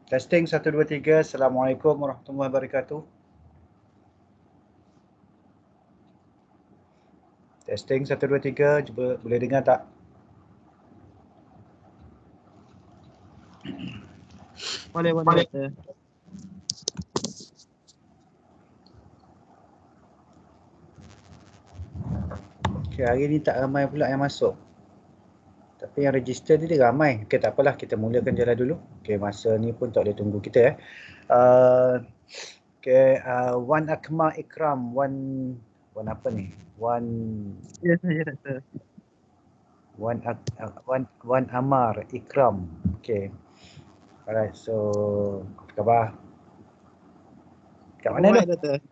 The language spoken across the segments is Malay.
Testing 1 2 3. Assalamualaikum warahmatullahi wabarakatuh. Testing 1 2 3. Cuba boleh dengar tak? Boleh doktor. Okay, hari ni tak ramai pula yang masuk. Tapi yang register ni dia ramai. Okay, tak apalah, kita mulakan jalan dulu. Okay, masa ni pun tak boleh tunggu kita Wan Akmal Ikram, Wan apa ni? Ya, saya doktor. Wan Amar Ikram. Okay. Alright, so apa khabar? Kat mana tu? Doktor.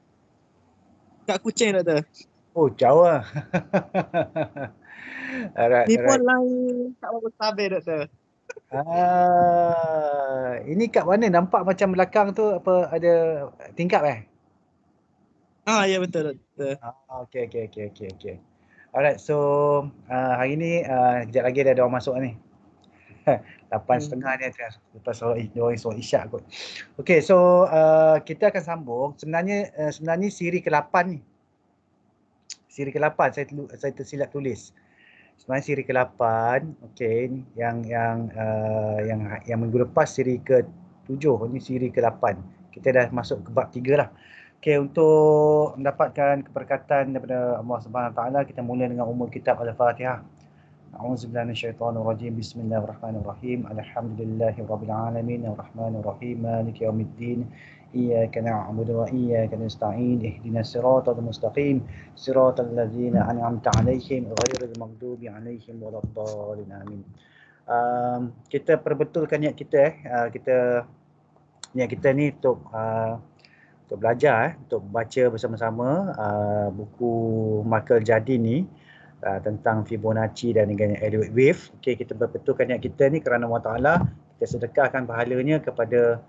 Kat Kuching doktor. Oh, jauh lah. Alright. Ni pun lain tak berapa stabil doktor. Ini kat mana? Nampak macam belakang tu apa ada tingkap Ya betul doktor. Okay. Alright, so hari ni sekejap lagi ada orang masuk ni. 8.30 ni lepas solat isyak kot. Okay, so kita akan sambung. Sebenarnya siri ke-8 ni. Siri ke-8 saya tersilap tulis. Sebenarnya siri ke-8, okey, yang minggu lepas siri ke-7, ini siri ke-8. Kita dah masuk ke bab 3 lah. Okey, untuk mendapatkan keberkatan daripada Allah Subhanahu Wa Taala, kita mula dengan umul kitab Al-Fatihah. A'udzubillahi minasyaitonirrajim. Bismillahirrahmanirrahim. Alhamdulillahirabbil alamin, arrahmanirrahim, maliki yaumiddin. Iyyaka na'budu wa iyyaka nasta'in. Ihdinas siratal mustaqim. Siratal ladzina an'amta 'alaihim ghairil maghdubi 'alaihim waladdallin. Amin. Kita perbetulkan niat kita niat kita ni untuk belajar untuk baca bersama-sama buku Michael Jardine ni tentang Fibonacci dan dengan Elliott Wave. Okey, kita berbetulkan niat kita ni kerana Allah Taala, kita sedekahkan pahalanya kepada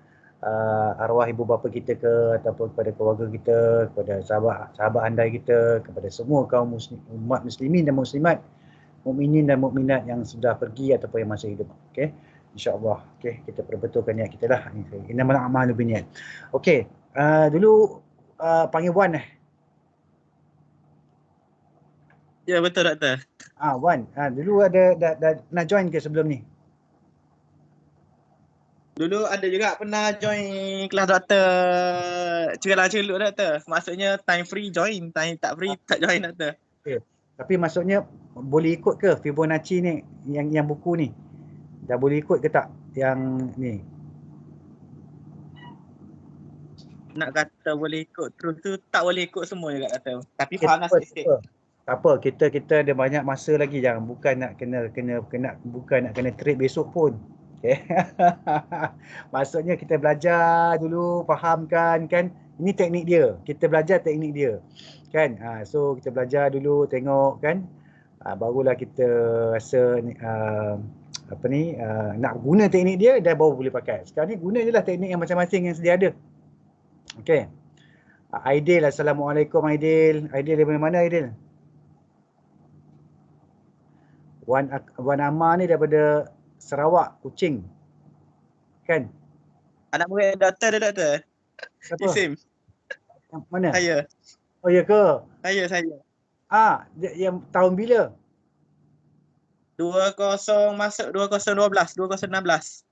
arwah ibu bapa kita ke, ataupun kepada keluarga kita, kepada sahabat andai kita, kepada semua kaum umat muslimin dan muslimat, mukminin dan mukminat yang sudah pergi ataupun yang masih hidup. Okey, insya-Allah. Okey, kita perbetulkan niat kita lah. Innamal a'malu binniyat. Okey, dulu panggil Wan Ya betul doktor. Wan, dulu dah pernah join ke sebelum ni? Dulu ada juga pernah join kelas doktor celuk doktor. Maksudnya time free join, time tak free tak join doktor. Okay. Tapi maksudnya boleh ikut ke Fibonacci ni, yang buku ni? Dah boleh ikut ke tak yang ni? Nak kata boleh ikut terus tu tak boleh ikut semua juga doktor. Tapi Okay, faham lah sikit-sikit. tak apa, kita ada banyak masa lagi, jangan bukan nak kena trade besok pun. Okay. Maksudnya kita belajar dulu, fahamkan kan, ini teknik dia. Kita belajar teknik dia. Kan? So kita belajar dulu, tengok kan. Barulah kita rasa nak guna teknik dia, dah baru boleh pakai. Sekarang ni guna je lah teknik yang macam-macam yang sedia ada. Okay. Aidil, Assalamualaikum Aidil. Aidil dari mana Aidil? Wan Amar ni daripada Sarawak, Kuching. Kan? Anak murid doktor dia doktor. Siapa? Isim. Mana? Saya. Oh ya ke? Saya. Yang tahun bila? 20 masuk 2016.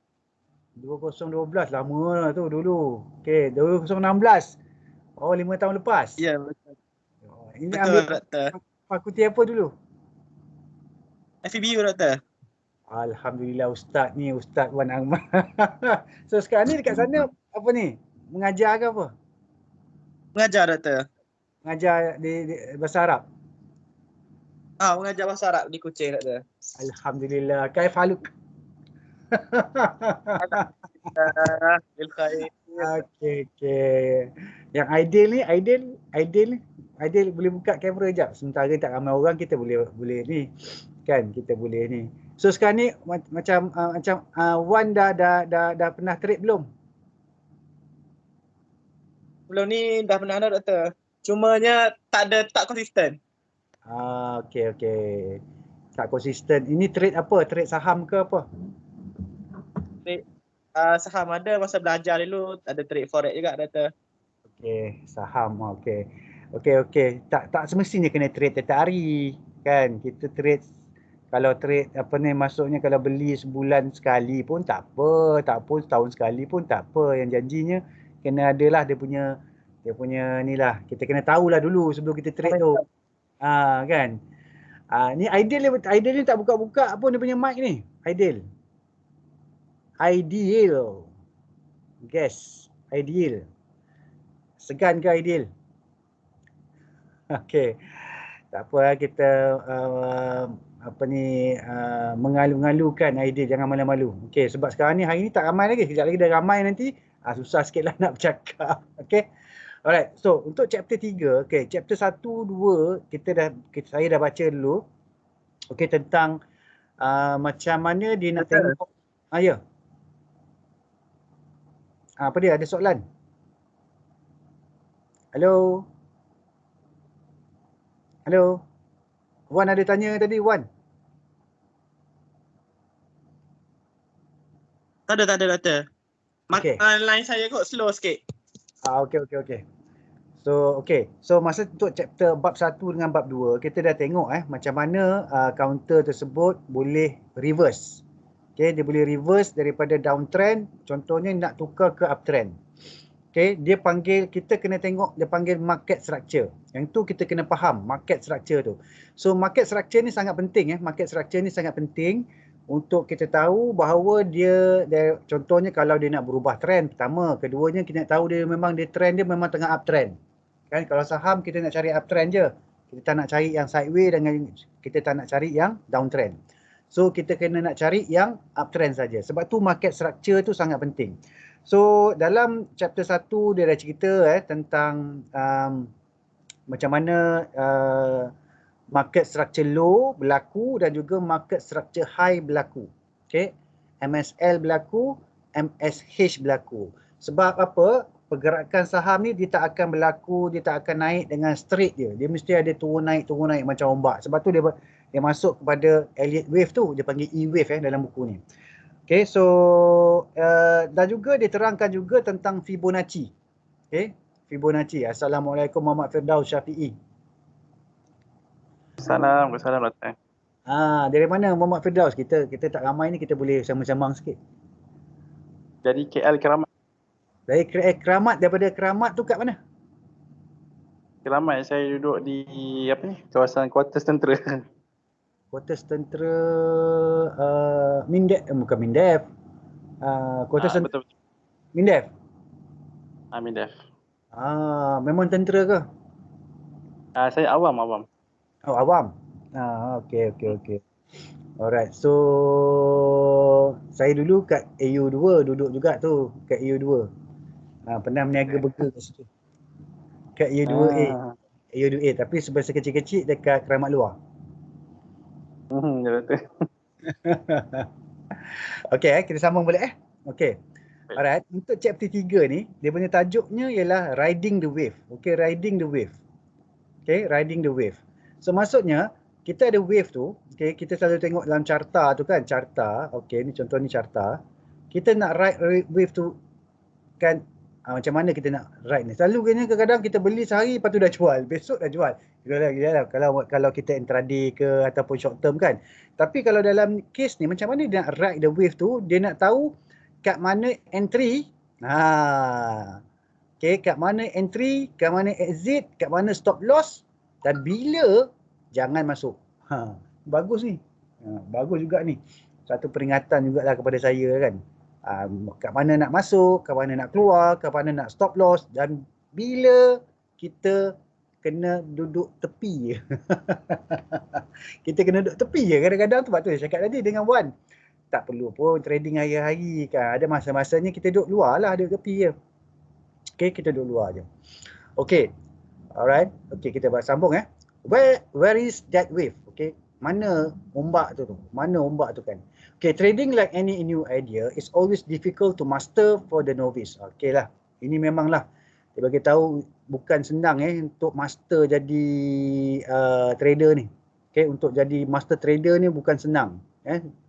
2012, lama lah tu dulu. Okay, 2016. Oh, 5 tahun lepas. Ya betul. Ini Betul ambil doktor. fakulti apa dulu? FEBU doktor. Alhamdulillah, Ustaz Wan Ahmad. So sekarang ni dekat sana apa ni? Mengajar ke apa? Mengajar doktor. Mengajar di bahasa Arab? Mengajar bahasa Arab di Kuching doktor. Alhamdulillah. Kaif haluk? Okay. Yang Aidil boleh buka kamera jap. Sementara tak ramai orang, kita boleh ni. Kan, kita boleh ni. So sekarang ni macam Wan dah pernah trade belum? Belum ni dah pernah ada doktor. Cumanya tak konsisten. Okay. Tak konsisten. Ini trade apa? Trade saham ke apa? saham ada, masa belajar dulu ada trade forex juga Doktor. Okey, saham. Okey. Okey. Tak semestinya kena trade setiap hari kan. Kita trade, kalau trade apa ni, maksudnya kalau beli sebulan sekali pun tak apa, tak pun setahun sekali pun tak apa. Yang janjinya kena adalah dia punya ni lah. Kita kena tahulah dulu sebelum kita trade tu. Kan. Ni Aidil ni tak buka-buka pun dia punya mic ni. Aidil. Guess. Aidil. Segan ke Aidil? Okey. Tak apa, kita mengalu-ngalukan Aidil, jangan malu-malu. Okey, sebab sekarang ni hari ni tak ramai lagi. Kejap lagi dah ramai nanti. Susah sikit lah nak bercakap. Okey. Alright. So, untuk chapter 3, okey, chapter 1, 2 saya dah baca dulu. Okey, tentang macam mana dia nak tengok. Ya. Apa dia? Ada soalan? Hello? Wan ada tanya tadi, Wan. Tak ada Doktor. Okey. Line saya kot slow sikit. Okey. So masa untuk chapter bab 1 dengan bab 2, kita dah tengok macam mana counter tersebut boleh reverse. Okey, dia boleh reverse daripada downtrend, contohnya nak tukar ke uptrend. Okey, kita kena tengok, dia panggil market structure. Yang tu kita kena faham market structure tu. So market structure ni sangat penting Market structure ni sangat penting untuk kita tahu bahawa dia contohnya kalau dia nak berubah trend pertama, keduanya kita nak tahu dia trend dia memang tengah uptrend. Kan kalau saham kita nak cari uptrend je. Kita tak nak cari yang sideways dan kita tak nak cari yang downtrend. So kita kena nak cari yang uptrend saja. Sebab tu market structure tu sangat penting. So dalam chapter 1 dia dah cerita tentang macam mana market structure low berlaku dan juga market structure high berlaku. Okay. MSL berlaku, MSH berlaku. Sebab apa? Pergerakan saham ni dia tak akan berlaku, dia tak akan naik dengan straight je. Dia mesti ada turun naik macam ombak. Sebab tu dia masuk kepada Elliott wave tu, dia panggil E wave dalam buku ni. Okay, so dan juga diterangkan juga tentang Fibonacci. Okay, Fibonacci. Assalamualaikum Muhammad Firdaus Syafi'i. Assalamualaikum Doktor. Dari mana Muhammad Firdaus? Kita tak ramai ni, kita boleh sambang-sambang sikit. Dari KL Keramat. Dari Keramat, daripada Keramat tu kat mana? Keramat, saya duduk di kawasan kuartus tentera. Kuartus tentera Mindef, bukan Mindef. Kuartus tentera Betul. Mindef. Mindef. Memang tentera ke? Saya awam. Oh, awam. Okey. Alright. So saya dulu kat AU2 duduk juga tu, kat AU2. Pernah berniaga burger kat situ. Kat AU2A. AU2A tapi sebesar kecil-kecil dekat Keramat Luar. Ya betul. Okey, kita sambung balik Okey. Alright, untuk chapter 3 ni, dia punya tajuknya ialah riding the wave. Okey, riding the wave. Okey, riding the wave. So maksudnya kita ada wave tu, okey, kita selalu tengok dalam carta tu kan, carta. Okey, ni contoh ni carta. Kita nak ride wave tu kan, macam mana kita nak ride ni? Selalu kadang-kadang kita beli sehari lepas tu dah jual, besok dah jual. Kalau kita intraday ke ataupun short term kan. Tapi kalau dalam case ni macam mana dia nak ride the wave tu, dia nak tahu kat mana entry, okey, kat mana entry, kat mana exit, kat mana stop loss dan bila jangan masuk. Bagus ni. Bagus juga ni. Satu peringatan jugalah kepada saya kan. Kat mana nak masuk, kat mana nak keluar, kat mana nak stop loss dan bila kita kena duduk tepi je. Kita kena duduk tepi je kadang-kadang tu. Sebab tu saya cakap tadi dengan Wan. Tak perlu pun trading hari-hari kan. Ada masa-masanya kita duduk luar lah, duduk tepi je. Okay, kita duduk luar je. Okay. Alright. Okay, kita sambung Where is that wave? Okay. Mana ombak tu? Mana ombak tu kan? Okay, trading like any new idea is always difficult to master for the novice. Okay lah. Ini memanglah. Dia bagi tahu bukan senang untuk master jadi trader ni. Okay, untuk jadi master trader ni bukan senang.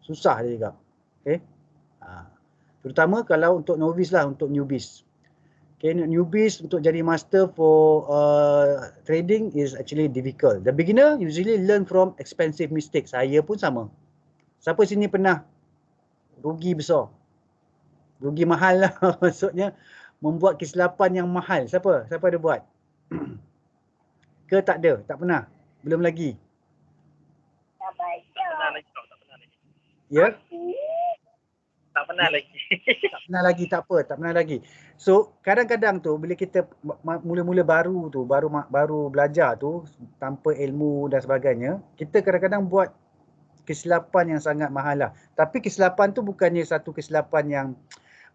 Susah dia juga. Okay. Terutama kalau untuk novice lah, untuk newbies. Okay, newbies untuk jadi master for trading is actually difficult. The beginner usually learn from expensive mistakes. Saya pun sama. Siapa sini pernah rugi besar? Rugi mahal lah. Maksudnya membuat kesilapan yang mahal. Siapa? Siapa ada buat? Ke tak ada? Tak pernah? Belum lagi? Tak pernah lagi. Ya? Tak pernah lagi. Tak pernah lagi, tak apa, tak pernah lagi. So kadang-kadang tu bila kita mula-mula baru tu, baru belajar tu tanpa ilmu dan sebagainya, kita kadang-kadang buat kesilapan yang sangat mahal lah. Tapi kesilapan tu bukannya satu kesilapan yang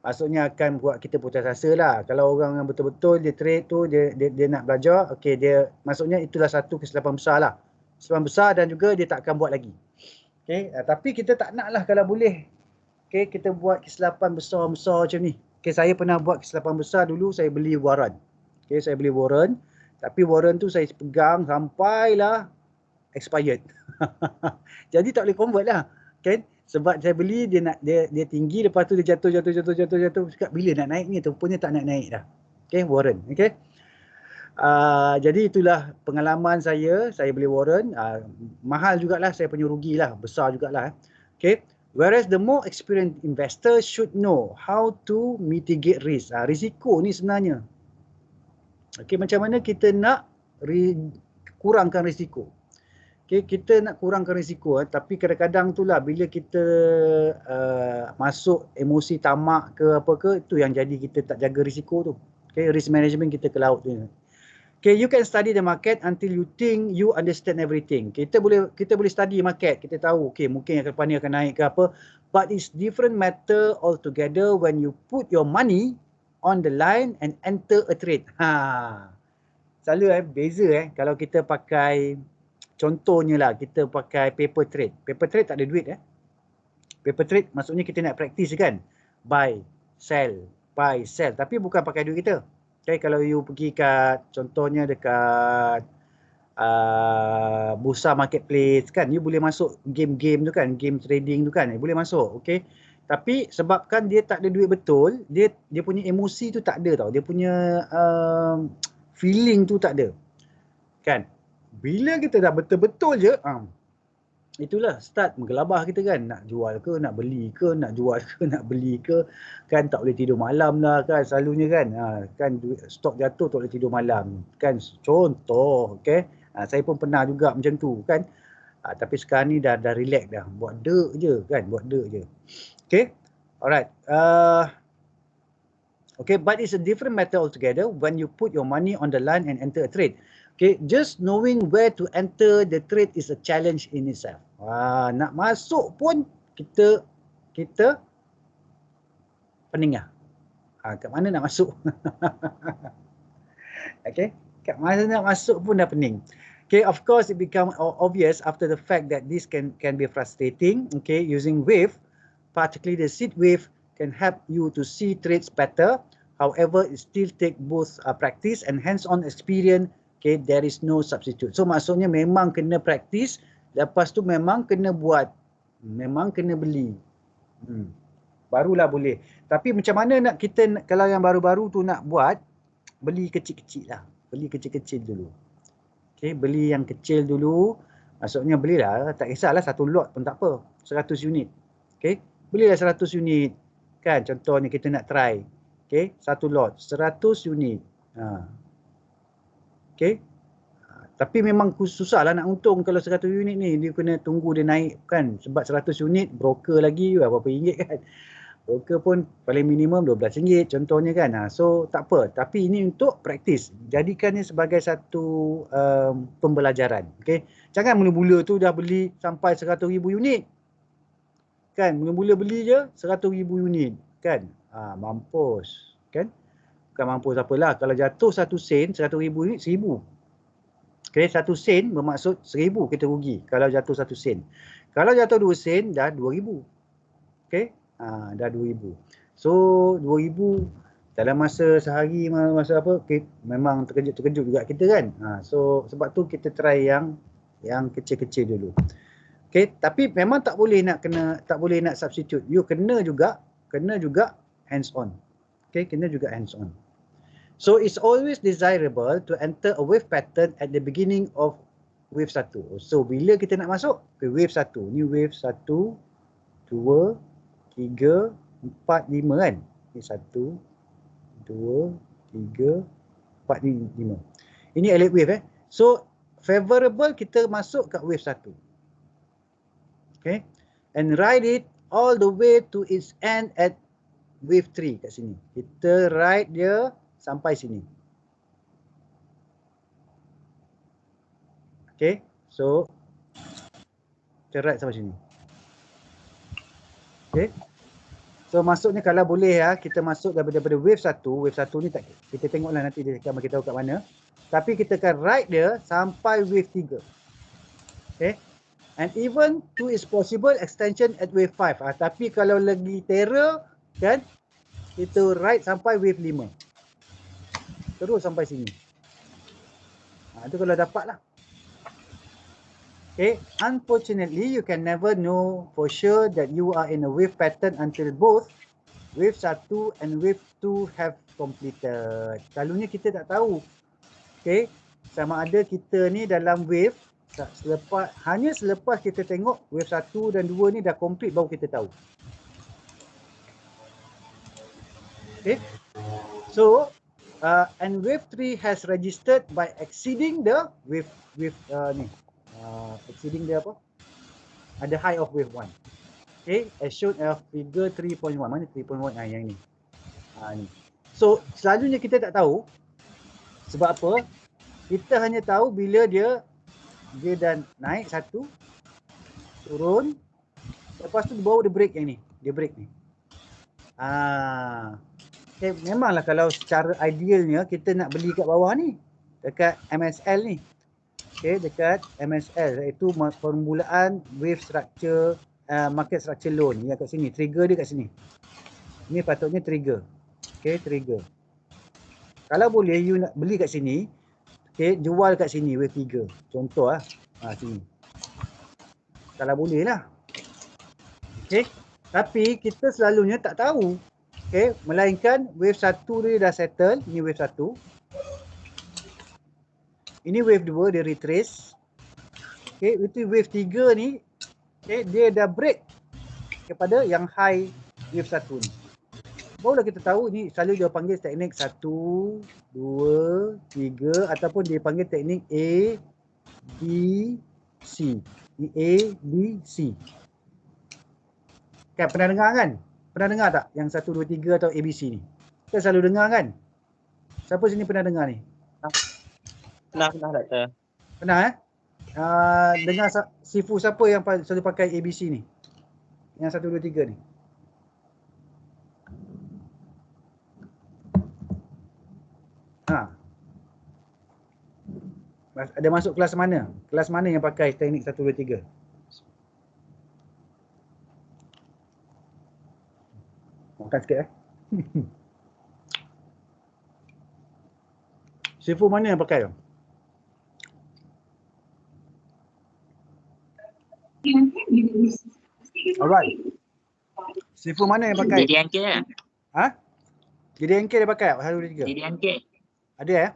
maksudnya akan buat kita putus asa lah. Kalau orang yang betul-betul dia trade tu, dia nak belajar, okey, dia maksudnya itulah satu kesilapan besar lah. Kesilapan besar dan juga dia tak akan buat lagi. Okey, tapi kita tak nak lah kalau boleh. Okay, kita buat kesilapan besar-besar macam ni. Okay, saya pernah buat kesilapan besar dulu, saya beli warrant. Okay, saya beli warrant. Tapi warrant tu saya pegang sampailah expired. Jadi tak boleh convert lah. Okay, sebab saya beli dia tinggi, lepas tu dia jatuh. Cakap bila nak naik ni, rupanya tak nak naik dah. Okay, warrant. Okay. Jadi itulah pengalaman saya beli warrant. Mahal jugalah, saya punya rugi lah, besar jugalah. Okay. Whereas the more experienced investor should know how to mitigate risk. Risiko ni sebenarnya. Okay, macam mana kita nak kurangkan risiko. Okay, kita nak kurangkan risiko. Tapi kadang-kadang itulah bila kita masuk emosi tamak ke apa ke, itu yang jadi kita tak jaga risiko tu. Okay, risk management kita ke laut tu. Okay, you can study the market until you think you understand everything. Kita boleh study market, kita tahu okay mungkin depan ni akan naik ke apa, but it's different matter altogether when you put your money on the line and enter a trade. Selalu beza kalau kita pakai contohnya lah, kita pakai paper trade. Paper trade tak ada duit Paper trade maksudnya kita nak practice kan. Buy, sell, tapi bukan pakai duit kita. Okay, kalau you pergi kat contohnya dekat bursa marketplace kan, you boleh masuk game-game tu kan, game trading tu kan, boleh masuk. Okay, tapi sebabkan dia tak ada duit betul, dia punya emosi tu tak ada tau, dia punya feeling tu tak ada kan. Bila kita dah betul-betul je itulah start menggelabah kita kan, nak jual ke, nak beli ke, nak jual ke, nak beli ke kan, tak boleh tidur malam lah kan selalunya kan. Kan stok jatuh tak boleh tidur malam kan, contoh. Okay, saya pun pernah juga macam tu kan. Tapi sekarang ni dah relax dah, buat dek je kan, buat dek je. Okay, alright. Okay, but it's a different matter altogether when you put your money on the line and enter a trade. Okay, just knowing where to enter the trade is a challenge in itself. Nak masuk pun kita pening lah. Kat mana nak masuk? Okay, kat mana nak masuk pun dah pening. Okay, of course it become obvious after the fact that this can be frustrating. Okay, using wave, particularly the seed wave, can help you to see trades better. However, it still take both practice and hands-on experience. Okay, there is no substitute. So maksudnya memang kena practice, lepas tu memang kena buat, memang kena beli. Barulah boleh. Tapi macam mana nak kita, kalau yang baru-baru tu nak buat, beli kecil-kecil lah. Beli kecil-kecil dulu. Okay, beli yang kecil dulu. Maksudnya belilah, tak kisahlah satu lot pun tak apa. 100 unit. Okay, belilah 100 unit. Kan, contohnya kita nak try. Okay, satu lot, 100 unit. Okay. Tapi memang susah lah nak untung kalau 100 unit ni. Dia kena tunggu dia naik kan. Sebab 100 unit broker lagi berapa ringgit kan. Broker pun paling minimum RM12 contohnya kan. So tak apa. Tapi ini untuk praktis. Jadikannya sebagai satu pembelajaran. Okay. Jangan mula-mula tu dah beli sampai 100,000 unit. Kan. Mula-mula beli je 100,000 unit. Kan. Mampus. Kan. Bukan mampus apalah. Kalau jatuh 1 sen, 100,000 unit, 1,000. Okay, 1 sen bermaksud 1,000 kita rugi. Kalau jatuh 1 sen. Kalau jatuh 2 sen, dah 2,000. Okay, dah 2,000. So, 2,000 dalam masa sehari, masa apa, okay, memang terkejut-terkejut juga kita kan. So, sebab tu kita try yang kecil-kecil dulu. Okay, tapi memang tak boleh nak substitute. You kena juga hands on. Okay, kena juga hands on. So it's always desirable to enter a wave pattern at the beginning of wave 1. So bila kita nak masuk ke wave 1, ni wave 1, 2, 3, 4, 5 kan. Ni 1, 2, 3, 4, ni 5. Ini elite wave So favorable kita masuk kat wave 1. Okay. And ride it all the way to its end at wave 3 kat sini. Kita ride dia sampai sini. Okay. So kita ride sampai sini. Okay. So maksudnya kalau boleh kita masuk daripada wave 1. Wave 1 ni tak, kita tengoklah nanti dia akan beritahu kat mana. Tapi kita akan ride dia sampai wave 3. Okay. And even to its possible extension at wave 5. Tapi kalau lagi terror kan, kita ride sampai wave 5. Terus sampai sini. Itu kalau dapat lah. Okay. Unfortunately, you can never know for sure that you are in a wave pattern until both wave 1 and wave 2 have completed. Selalunya kita tak tahu. Okay. Sama ada kita ni dalam wave hanya selepas kita tengok wave 1 dan 2 ni dah complete baru kita tahu. Okay. So and wave 3 has registered by exceeding the wave exceeding the apa? The high of wave 1. Okay, as shown of figure 3.1. Mana 3.1? Yang ni. Ni. So selalunya kita tak tahu sebab apa? Kita hanya tahu bila dia dah naik satu, turun, lepas tu baru dia break yang ni. Dia break ni. Okay, memanglah kalau secara idealnya kita nak beli kat bawah ni, dekat MSL ni. Okay, dekat MSL iaitu permulaan wave structure, market structure loan yang kat sini. Trigger dia kat sini. Ini patutnya trigger. Okay, trigger. Kalau boleh you nak beli kat sini, okay, jual kat sini wave 3. Contoh sini. Kalau boleh lah. Okay. Tapi kita selalunya tak tahu. Okay. Melainkan wave 1 dia dah settle. Ini wave 1. Ini wave 2 dia retrace. Okay. Itu wave 3 ni. Okay. Dia dah break kepada yang high wave 1 ni. Barulah kita tahu ni selalu dia panggil teknik 1, 2, 3 ataupun dia panggil teknik A, B, C. Ni A, B, C. Kan pernah dengar kan? Pernah dengar tak yang 1, 2, 3 atau ABC ni? Kita selalu dengar kan? Siapa sini pernah dengar ni? Pernah doktor. Pernah dengar sifu siapa yang selalu pakai ABC ni? Yang 1, 2, 3 ni. Ada masuk kelas mana? Kelas mana yang pakai teknik 1, 2, 3? Makan sikit Sifu mana yang pakai? Alright. Sifu mana yang pakai? Jadi angkit lah. Jadi angkit dia pakai 1, 2, 3? Jadi angkit. Ada ya?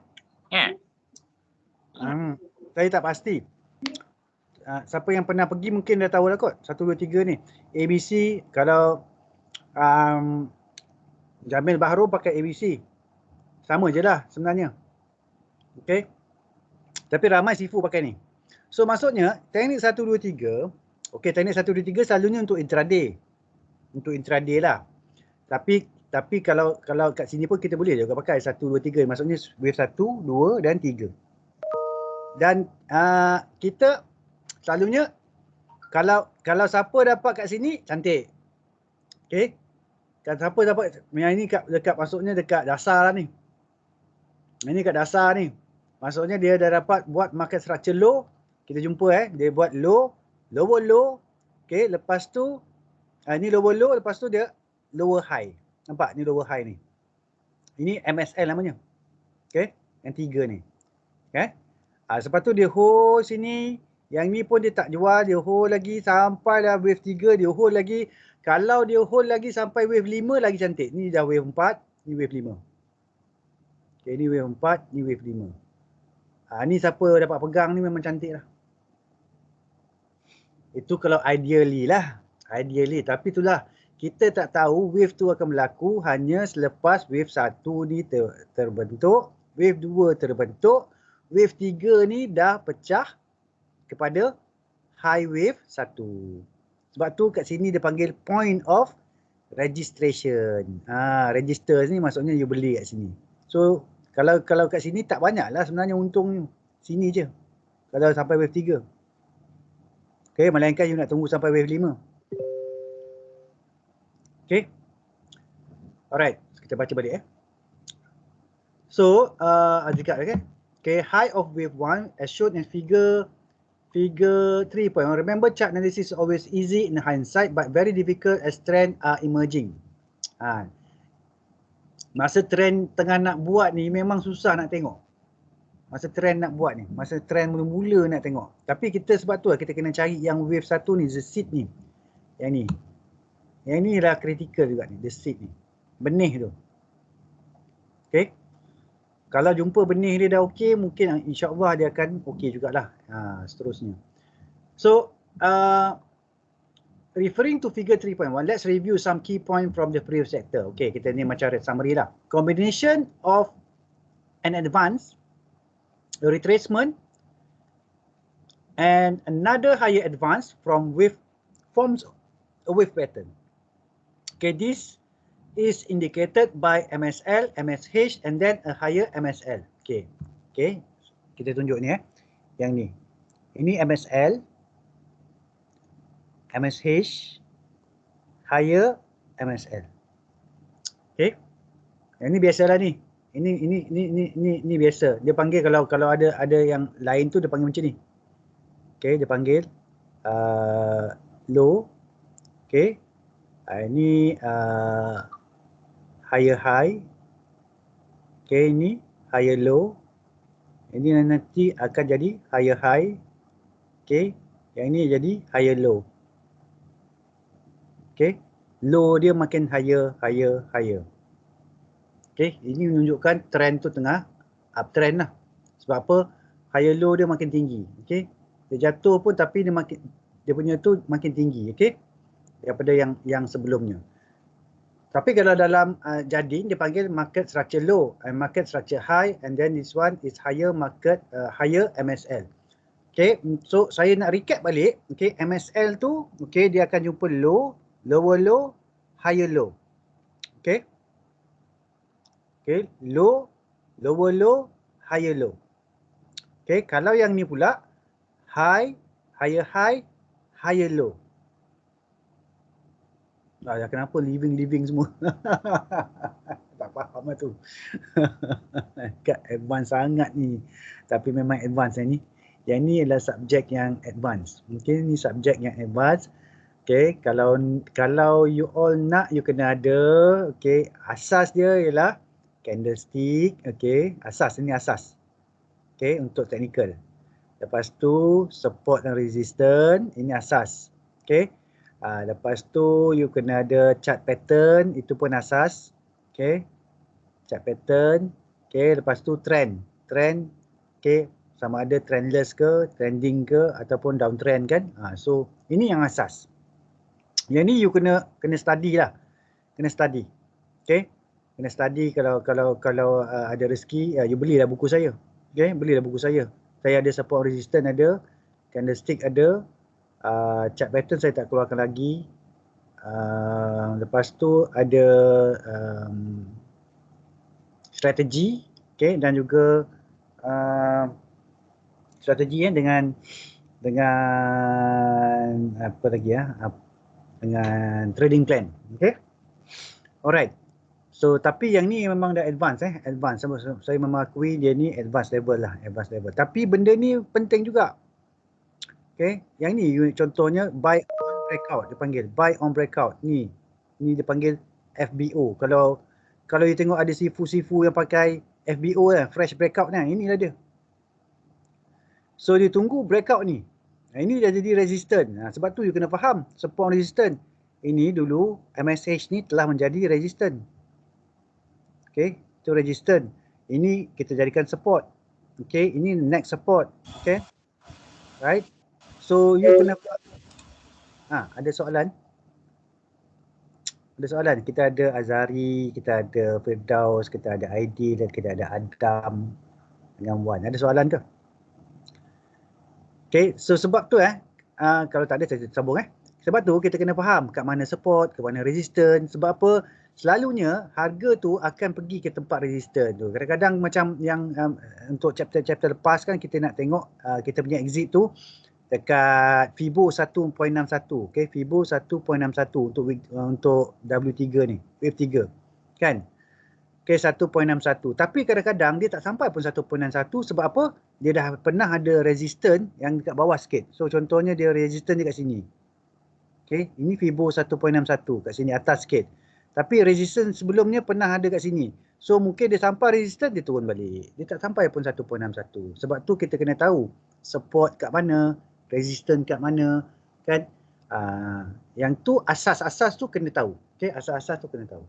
Saya tak pasti. Siapa yang pernah pergi mungkin dah tahu lah kot. 1, 2, 3 ni. ABC kalau Jamil Bahru pakai ABC. Sama je lah sebenarnya. Okay. Tapi ramai sifu pakai ni. So maksudnya teknik 1, 2, 3. Okay, teknik 1, 2, 3 selalunya untuk intraday. Untuk intraday lah. Tapi kalau kat sini pun kita boleh juga pakai 1, 2, 3. Maksudnya wave 1, 2 dan 3. Dan kita selalunya kalau siapa dapat kat sini cantik. Okey. Kalau siapa dapat yang ini dekat maksudnya dekat dasar lah ni. Ini kat dasar ni. Maksudnya dia dah dapat buat market structure low. Kita jumpa dia buat low, lower low. Okey, lepas tu ini lower low, lepas tu dia lower high. Nampak ni lower high ni. Ini MSL namanya. Okey, yang 3 ni. Okey. Lepas tu dia hold sini, Yang ni pun dia tak jual, dia hold lagi sampai dah wave 3, dia hold lagi. Kalau dia hold lagi sampai wave 5 lagi cantik. Ni dah wave 4, ni wave 5. Okay, ni wave 4, ni wave 5. Ni siapa dapat pegang ni memang cantik lah. Itu kalau ideally lah. Ideally. Tapi itulah, kita tak tahu wave tu akan berlaku hanya selepas wave 1 ni terbentuk, wave 2 terbentuk, wave 3 ni dah pecah kepada high wave 1. Sebab tu kat sini dia panggil point of registration. Register ni maksudnya you beli kat sini. So kalau kat sini tak banyak lah sebenarnya untungnya. Sini je. Kalau sampai wave 3. Okay, melainkan you nak tunggu sampai wave 5. Okay. Alright, kita baca balik So, juga okay. Okay, high of wave 1 as shown in figure 3.1. Remember, chart analysis is always easy in hindsight but very difficult as trend are emerging. Masa trend tengah nak buat ni memang susah nak tengok. Masa trend nak buat ni, masa trend mula-mula nak tengok. Tapi kita sebab tu lah kita kena cari yang wave 1 ni, the seed ni. Yang ni. Yang ni lah critical juga ni, the seed ni. Benih tu. Okay. Kalau jumpa benih dia dah okey, mungkin insyaAllah dia akan okey jugalah. Seterusnya. So, referring to figure 3.1, let's review some key point from the previous sector. Okay, kita ni macam summary lah. Combination of an advance, a retracement, and another higher advance from wave forms a wave pattern. Okay, this is indicated by MSL, MSH, and then a higher MSL. Okay, okay, kita tunjuk ni yang ni. Ini MSL, MSH, higher MSL. Okay, yang ni biasalah ni. Ini biasa. Dia panggil kalau ada yang lain tu dia panggil macam ni. Okay, dia panggil low. Okay, ini higher high. Okay, ini higher low. Ini nanti akan jadi higher high. Okay, yang ini jadi higher low. Okay, low dia makin higher, higher, higher. Okay, ini menunjukkan trend tu tengah uptrend lah. Sebab apa? Higher low dia makin tinggi. Okay, dia jatuh pun tapi dia punya tu makin tinggi. Okay, daripada yang sebelumnya. Tapi kalau dalam Jardine dia panggil market structure low and market structure high, and then this one is higher market higher MSL. Okay, so saya nak recap balik. Okay, MSL tu okay dia akan jumpa low, lower low, higher low. Okay. Okay, low, lower low, higher low. Okay, kalau yang ni pula high, higher high, higher low. Kenapa living semua? Tak faham lah tu. Kat advance sangat ni. Tapi memang advance ni. Yang ni adalah subjek yang advance. Mungkin ni subjek yang advance. Okay, kalau you all nak, you kena ada. Okay, asas dia ialah candlestick. Okay, asas, ini asas. Okay, untuk technical. Lepas tu support dan resistance. Ini asas. Okay. Lepas tu you kena ada chart pattern, itu pun asas. Okay, chart pattern. Okay, lepas tu trend. Okay, sama ada trendless ke, trending ke, ataupun downtrend kan. So ini yang asas. Yang ni you kena study lah. Kena study. Okay, kena study. Kalau ada rezeki, you belilah buku saya. Okay, belilah buku saya. Saya ada support resistance ada, candlestick ada. Chart pattern saya tak keluarkan lagi. Lepas tu ada strategi, okay, dan juga strategi dengan apa lagi dengan trading plan. Okay, alright. So tapi yang ni memang dah advance advance. Saya memang dia ni advance level lah, advance level. Tapi benda ni penting juga. Okay, yang ni contohnya buy on breakout, dia panggil buy on breakout. Ni dia panggil FBO. Kalau you tengok ada sifu-sifu yang pakai FBO fresh breakout ni, inilah dia. So dia tunggu breakout ni. Ini dah jadi resistant. Sebab tu you kena faham support resistant. Ini dulu MSH ni telah menjadi resistant. Okay, itu resistant. Ini kita jadikan support. Okay, ini next support. Okay, right. So you kena ada soalan? Ada soalan? Kita ada Azari, kita ada Firdaus, kita ada Aidil dan kita ada Adam dengan Wan. Ada soalan ke? Okay, so sebab tu kalau tak ada saya sambung Sebab tu kita kena faham kat mana support, kat mana resistance. Sebab apa? Selalunya harga tu akan pergi ke tempat resistance tu. Kadang-kadang macam yang untuk chapter-chapter lepas kan kita nak tengok kita punya exit tu dekat Fibo 1.61. Okay, Fibo 1.61 untuk W3 ni, wave 3. Kan? Okay, 1.61. Tapi kadang-kadang dia tak sampai pun 1.61 sebab apa? Dia dah pernah ada resistance yang dekat bawah sikit. So contohnya dia resistance dekat sini. Okay, ini Fibo 1.61 kat sini atas sikit. Tapi resistance sebelumnya pernah ada kat sini. So mungkin dia sampai resistance dia turun balik. Dia tak sampai pun 1.61. Sebab tu kita kena tahu support kat mana, resistance kat mana, kan? Yang tu asas-asas tu kena tahu. Okay, asas-asas tu kena tahu.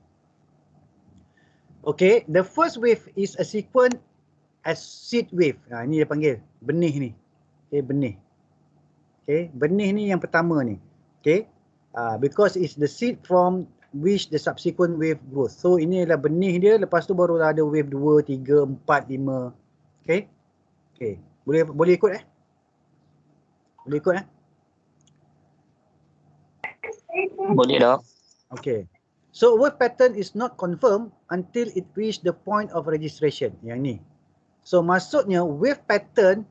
Okay, the first wave is a sequence as seed wave. Ini dia panggil benih ni. Okay, benih. Okay, benih ni yang pertama ni. Okay, because it's the seed from which the subsequent wave growth. So ini adalah benih dia, lepas tu baru ada wave 2, 3, 4, 5. Okay. Okay, boleh ikut Boleh ikut Boleh dok. Okay. So wave pattern is not confirmed until it reach the point of registration. Yang ni. So maksudnya wave pattern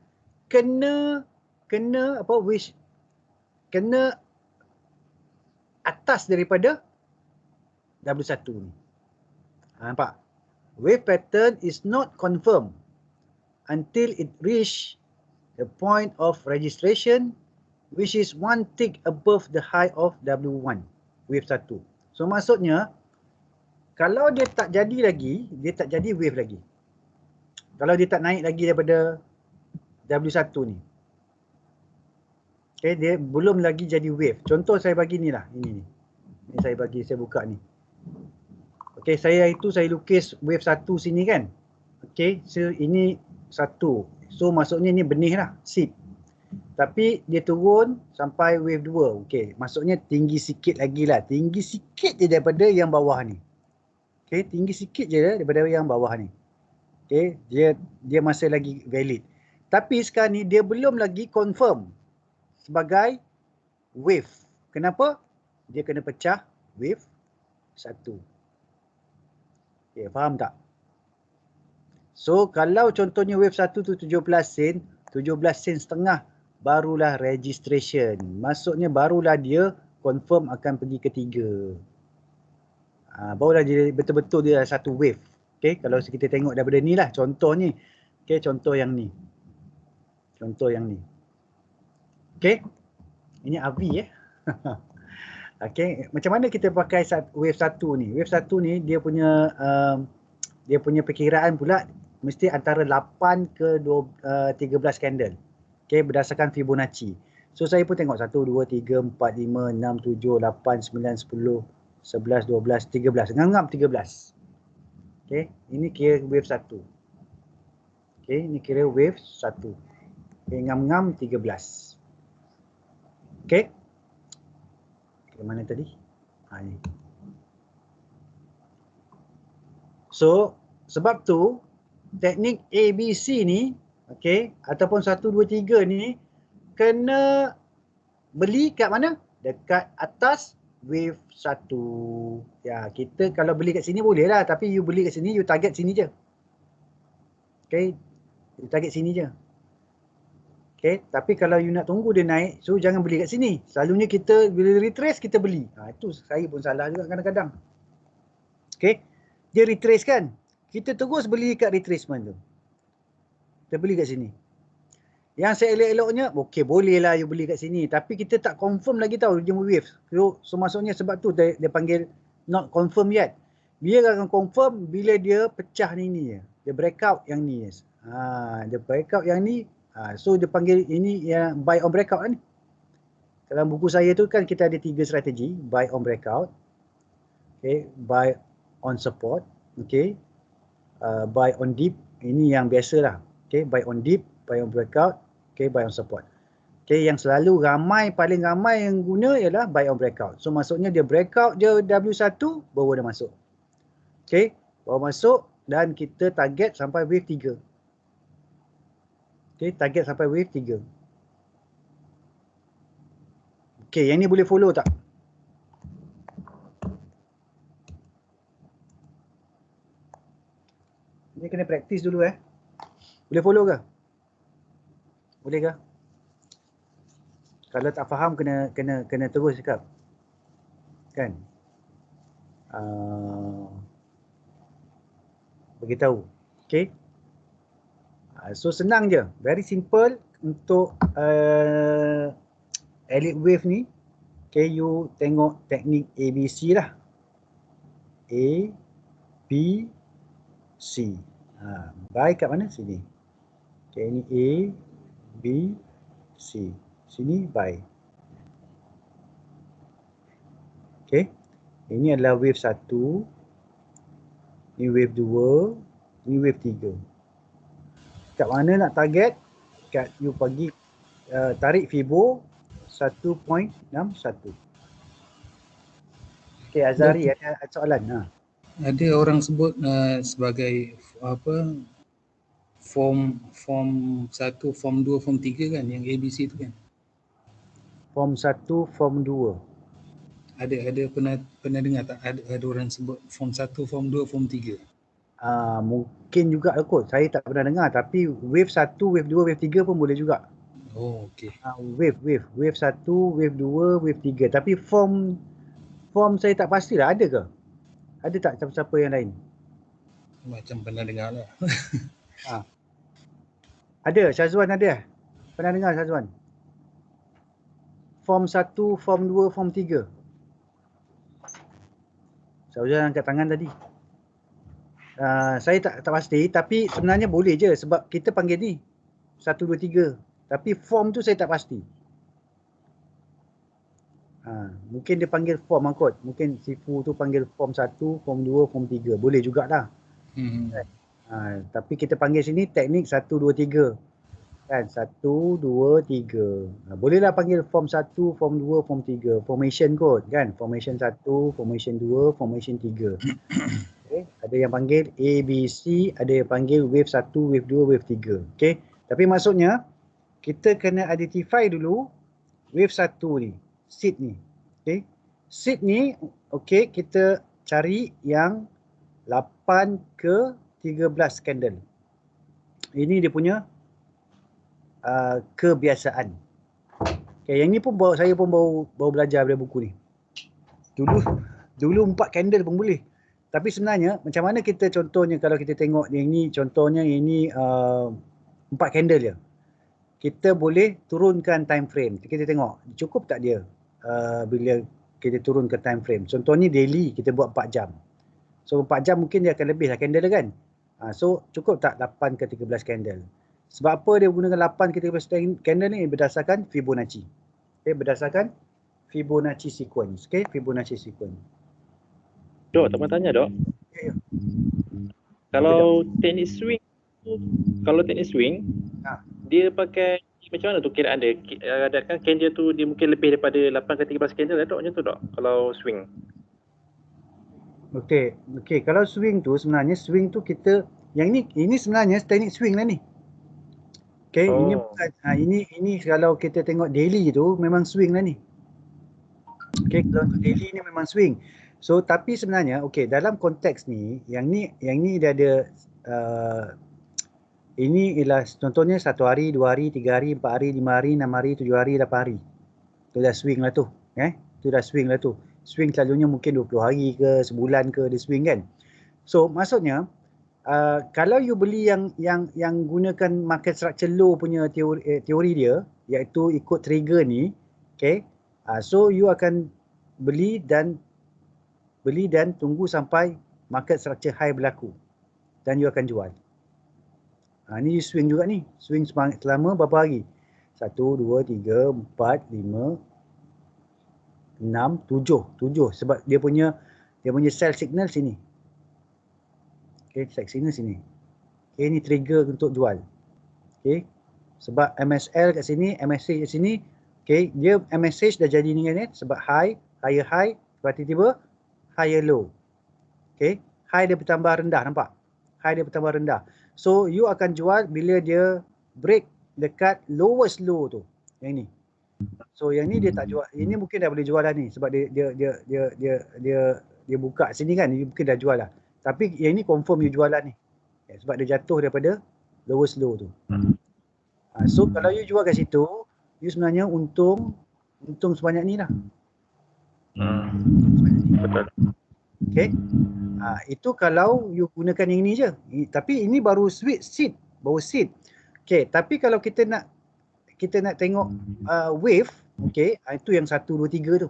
kena atas daripada W1 ni. Nampak? Wave pattern is not confirmed until it reach the point of registration which is one tick above the high of W1, wave 1. So maksudnya kalau dia tak jadi lagi, dia tak jadi wave lagi. Kalau dia tak naik lagi daripada W1 ni. Okay, dia belum lagi jadi wave. Contoh saya bagi ni lah, ini ni. Ini saya buka ni. Okay, saya lukis wave 1 sini kan. Okay, so ini 1. So maksudnya ni benih lah, seed. Tapi dia turun sampai wave 2. Okay, maksudnya tinggi sikit lagi lah. Tinggi sikit je daripada yang bawah ni. Okay, tinggi sikit je daripada yang bawah ni. Okay, dia masih lagi valid. Tapi sekarang ni dia belum lagi confirm sebagai wave. Kenapa? Dia kena pecah wave 1. Okay, faham tak? So kalau contohnya wave 1 tu 17 sen, 17 sen setengah barulah registration. Maksudnya barulah dia confirm akan pergi ke 3. Barulah dia betul-betul dia satu wave. Okay, kalau kita tengok daripada ni lah contoh ni. Okay, contoh yang ni. Contoh yang ni. Okay, ini AVI Okay, macam mana kita pakai wave 1 ni? Wave 1 ni dia punya perkiraan pula mesti antara 8 ke 13 candle. Okay, berdasarkan Fibonacci. So saya pun tengok 1, 2, 3, 4, 5, 6, 7, 8, 9, 10, 11, 12, 13. Ngam-ngam 13. Okay, ini kira wave 1. Okay, ini kira wave 1. Okay, ngam-ngam 13. Okay. Okay, mana tadi? Ni. So, sebab tu teknik ABC ni, okay, ataupun 1, 2, 3 ni kena beli kat mana? Dekat atas wave 1. Ya, kita kalau beli kat sini boleh lah, tapi you beli kat sini, you target sini je. Okay, you target sini je. Okay, tapi kalau you nak tunggu dia naik, so jangan beli kat sini. Selalunya kita bila retrace kita beli. Itu saya pun salah juga kadang-kadang. Okay, dia retrace kan. Kita terus beli kat retracement tu. Kita beli kat sini. Yang saya elok-eloknya, okay boleh lah you beli kat sini. Tapi kita tak confirm lagi tahu dia wave. So maksudnya sebab tu dia panggil not confirm yet. Dia akan confirm bila dia pecah ni je. Dia breakout yang ni. Dia breakout yang ni. So dia panggil ini yang buy on breakout ni. Dalam buku saya tu kan kita ada 3 strategi, buy on breakout, okay, buy on support, okay, buy on dip, ini yang biasalah, okay, buy on dip, buy on breakout, okay, buy on support. Okay, yang selalu paling ramai yang guna ialah buy on breakout. So maksudnya dia breakout je W1 baru dia masuk. Okay, baru masuk dan kita target sampai wave 3. Okay, target sampai wave 3. Okay, yang ni boleh follow tak? Ni kena praktis dulu Boleh follow ke? Boleh ke? Kalau tak faham kena terus cakap. Kan? Beritahu. Okay? So senang je. Very simple untuk elite wave ni. Okay, you tengok teknik ABC lah. A, B, C. Buy kat mana? Sini. Okay, ni A, B, C. Sini buy. Okay. Ini adalah wave 1. Ini wave 2. Ini wave 3. Kat mana nak target? Kat you pergi tarik Fibo 1.61. Okay, Azhari ada soalan. Ada orang sebut sebagai apa, form 1, form 2, form 3 kan, yang ABC tu kan? Form 1, form 2. Ada pernah dengar tak ada orang sebut form 1, form 2, form 3? Mungkin juga kot. Saya tak pernah dengar, tapi wave 1, wave 2, wave 3 pun boleh juga. Oh, okey. Wave 1, wave 2, wave 3. Tapi form saya tak pastilah ada ke? Ada tak siapa-siapa yang lain? Macam pernah dengar lah. Ada, Syazwan ada? Pernah dengar Syazwan? Form 1, form 2, form 3. Syazwan angkat tangan tadi. Saya tak pasti, tapi sebenarnya boleh je sebab kita panggil ni 1, 2, 3. Tapi form tu saya tak pasti. Mungkin dia panggil form kot. Mungkin Sifu tu panggil form 1, form 2, form 3. Boleh jugalah. Tapi kita panggil sini teknik 1, 2, 3. Kan? 1, 2, 3. Bolehlah panggil form 1, form 2, form 3. Formation kot kan? Formation 1, formation 2, formation 3. Okay. Ada yang panggil A, B, C. Ada yang panggil wave 1, wave 2, wave 3. Okay. Tapi maksudnya kita kena identify dulu wave 1 ni. Seed ni. Okay. Seed ni okay, kita cari yang 8 ke 13 candle. Ini dia punya kebiasaan. Okay, yang ni pun saya pun baru belajar dari buku ni. Dulu 4 candle pun boleh. Tapi sebenarnya macam mana kita contohnya kalau kita tengok yang ni, contohnya ini 4 candle je. Kita boleh turunkan time frame. Kita tengok cukup tak dia bila kita turun ke time frame. Contohnya daily kita buat 4 jam. So 4 jam mungkin dia akan lebih lah candle kan. So cukup tak 8 ke 13 candle. Sebab apa dia gunakan 8 ke 13 candle ni? Berdasarkan Fibonacci. Okay, berdasarkan Fibonacci sequence. Okay, Fibonacci sequence. Dok, tak pernah tanya dok. Ya. Kalau teknik swing, dia pakai macam mana tu kiraan dia? Ada kan candle tu dia mungkin lebih daripada 8 ke 13 candle dok, macam tu dok kalau swing. Okey, kalau swing tu sebenarnya swing tu kita yang ini sebenarnya teknik swing lah ni. Okey, ini bukan ini kalau kita tengok daily tu memang swing lah ni. Okey, kalau untuk daily ni memang swing. So tapi sebenarnya okey dalam konteks ni yang ni dia ada ini ialah contohnya 1 hari, 2 hari, 3 hari, 4 hari, 5 hari, 6 hari, 7 hari, 8 hari. Tu dah swing lah tu. Tu dah swing lah tu. Swing selalunya mungkin 20 hari ke, sebulan ke dia swing kan. So maksudnya kalau you beli yang gunakan market structure law punya teori dia, iaitu ikut trigger ni, okay, so you akan beli dan tunggu sampai market structure high berlaku dan you akan jual. Ni you swing juga ni. Swing selama berapa hari? 1, 2, 3, 4, 5, 6, 7 sebab dia punya sell signal sini. Okay, sell signal sini. Okay, ni trigger untuk jual. Okay, sebab MSL kat sini, MSH kat sini, okay, dia MSH dah jadi ni kan, sebab higher high, tiba-tiba higher low. Okay, high dia bertambah rendah, nampak? High dia bertambah rendah. So you akan jual bila dia break dekat lowest low tu. Yang ni. So yang ni dia tak jual. Ini mungkin dah boleh jual dah ni sebab dia buka sini kan, you mungkin dah jual lah. Tapi yang ni confirm you jual lah ni. Sebab dia jatuh daripada lowest low tu. So kalau you jual kat situ, you sebenarnya untung sebanyak ni lah. Betul. Okay. Itu kalau you gunakan yang ni je. Tapi ini baru seed. Okay, tapi kalau kita nak tengok wave, okay, itu yang 1, 2, 3 tu.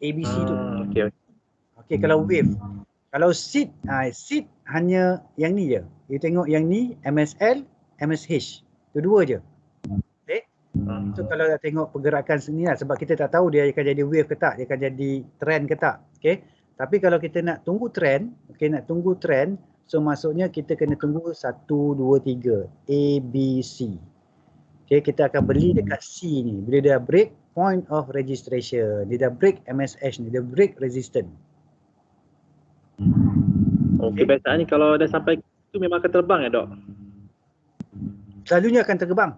ABC tu. Okay, kalau wave. Kalau seed, seed hanya yang ni je. You tengok yang ni, MSL, MSH. Itu dua je. Okay. So kalau nak tengok pergerakan sini lah, sebab kita tak tahu dia akan jadi wave ke tak, dia akan jadi trend ke tak. Okay. Tapi kalau kita nak tunggu trend, okay, so maksudnya kita kena tunggu 1, 2, 3. A, B, C. Okay, kita akan beli dekat C ni. Bila dia break point of registration, dia dah break MSH ni, dia break resistance. Okay, biasanya kalau dah sampai tu memang akan terbang ya, Dok? Selalunya akan terbang.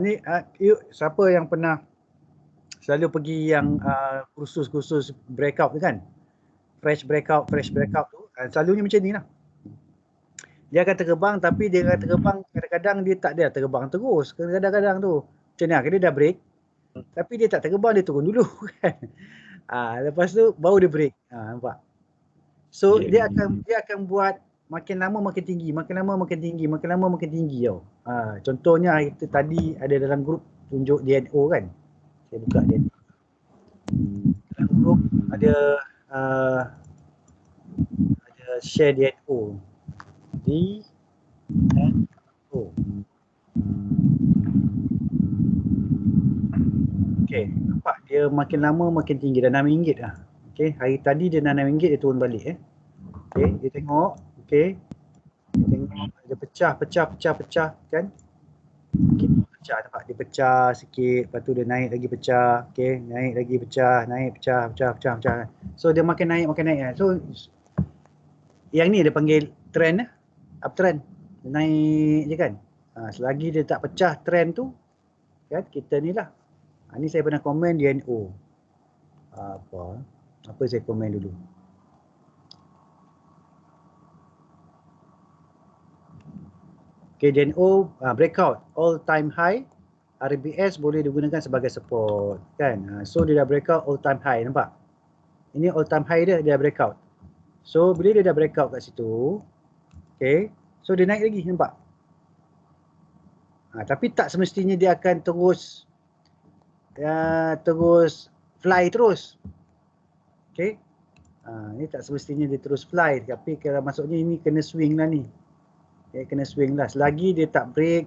Ni siapa yang pernah selalu pergi yang kursus-kursus breakout tu kan? Fresh breakout tu, selalunya macam ni lah. Dia akan terbang, tapi dia akan terbang kadang-kadang dia tak ada terbang terus. Kadang-kadang tu macam ni, dia dah break. Tapi dia tak terbang, dia turun dulu kan. Lepas tu baru dia break. Nampak? So dia akan buat makin lama makin tinggi, makin lama makin tinggi tau. Contohnya itu tadi ada dalam grup tunjuk DNO kan. Saya buka DNO. Dalam grup ada share DNO. DNO. Okay, nampak dia makin lama makin tinggi, dah RM6 lah. Okay, hari tadi dia dah RM6, dia turun balik Okay, dia tengok, okay. Dia tengok dia pecah kan. Okay, pecah nampak, dia pecah sikit, lepas tu dia naik lagi pecah, okay, naik lagi pecah, pecah. So dia makin naik kan. So yang ni dia panggil trend uptrend. Dia naik je kan. Selagi dia tak pecah trend tu, kan, kita ni lah. Ni saya pernah komen DNO. Apa saya komen dulu. Okay, DNO breakout all time high, RBS boleh digunakan sebagai support kan. So dia dah breakout all time high, nampak? Ini all time high dia breakout. So bila dia dah breakout kat situ, okay, so dia naik lagi, nampak? Tapi tak semestinya dia akan terus fly terus. Okay. Ni tak semestinya dia terus fly, tapi kalau maksudnya ini kena swing lah ni. Okay, kena swing lah. Selagi dia tak break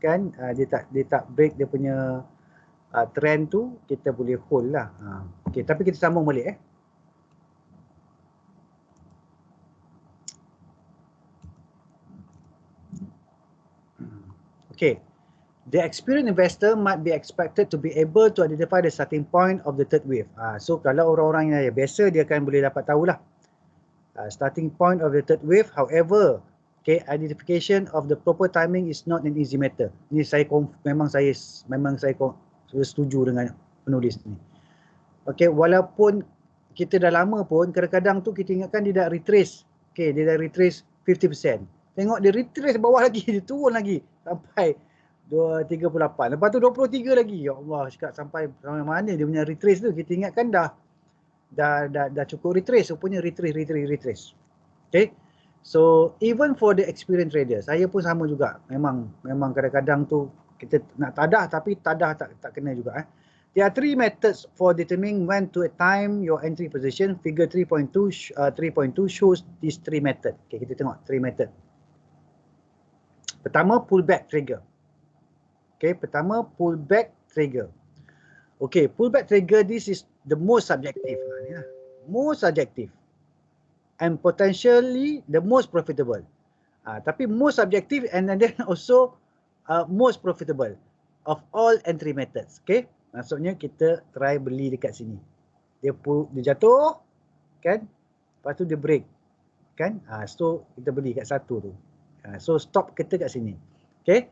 kan, dia tak break dia punya trend tu, kita boleh hold lah. Okay, tapi kita sambung balik Okay. The experienced investor might be expected to be able to identify the starting point of the third wave. So kalau orang-orang yang biasa, dia akan boleh dapat tahulah starting point of the third wave. However, okay, identification of the proper timing is not an easy matter. Ini memang saya setuju dengan penulis ni. Okay, walaupun kita dah lama pun, kadang-kadang tu kita ingatkan dia dah retrace. Okay, dia dah retrace 50%. Tengok dia retrace bawah lagi, dia turun lagi sampai 38. Lepas tu 23 lagi. Ya Allah, cakap sampai mana dia punya retrace tu. Kita ingatkan dah cukup retrace. Rupanya retrace. Okay. So even for the experienced trader, saya pun sama juga. Memang kadang-kadang tu kita nak tadah, tapi tadah tak kena juga. There are 3 methods for determining when to time your entry position. Figure 3.2 shows these 3 methods. Okay, kita tengok 3 method. Pertama, pullback trigger. Okay, pertama pullback trigger. Okay, pullback trigger, this is the most subjective. Ni lah. Most subjective. And potentially the most profitable. Tapi most subjective and then also most profitable of all entry methods. Okay, maksudnya kita try beli dekat sini. Dia jatuh, kan? Lepas tu dia break, kan? So kita beli kat satu tu. So stop kita kat sini. Okay.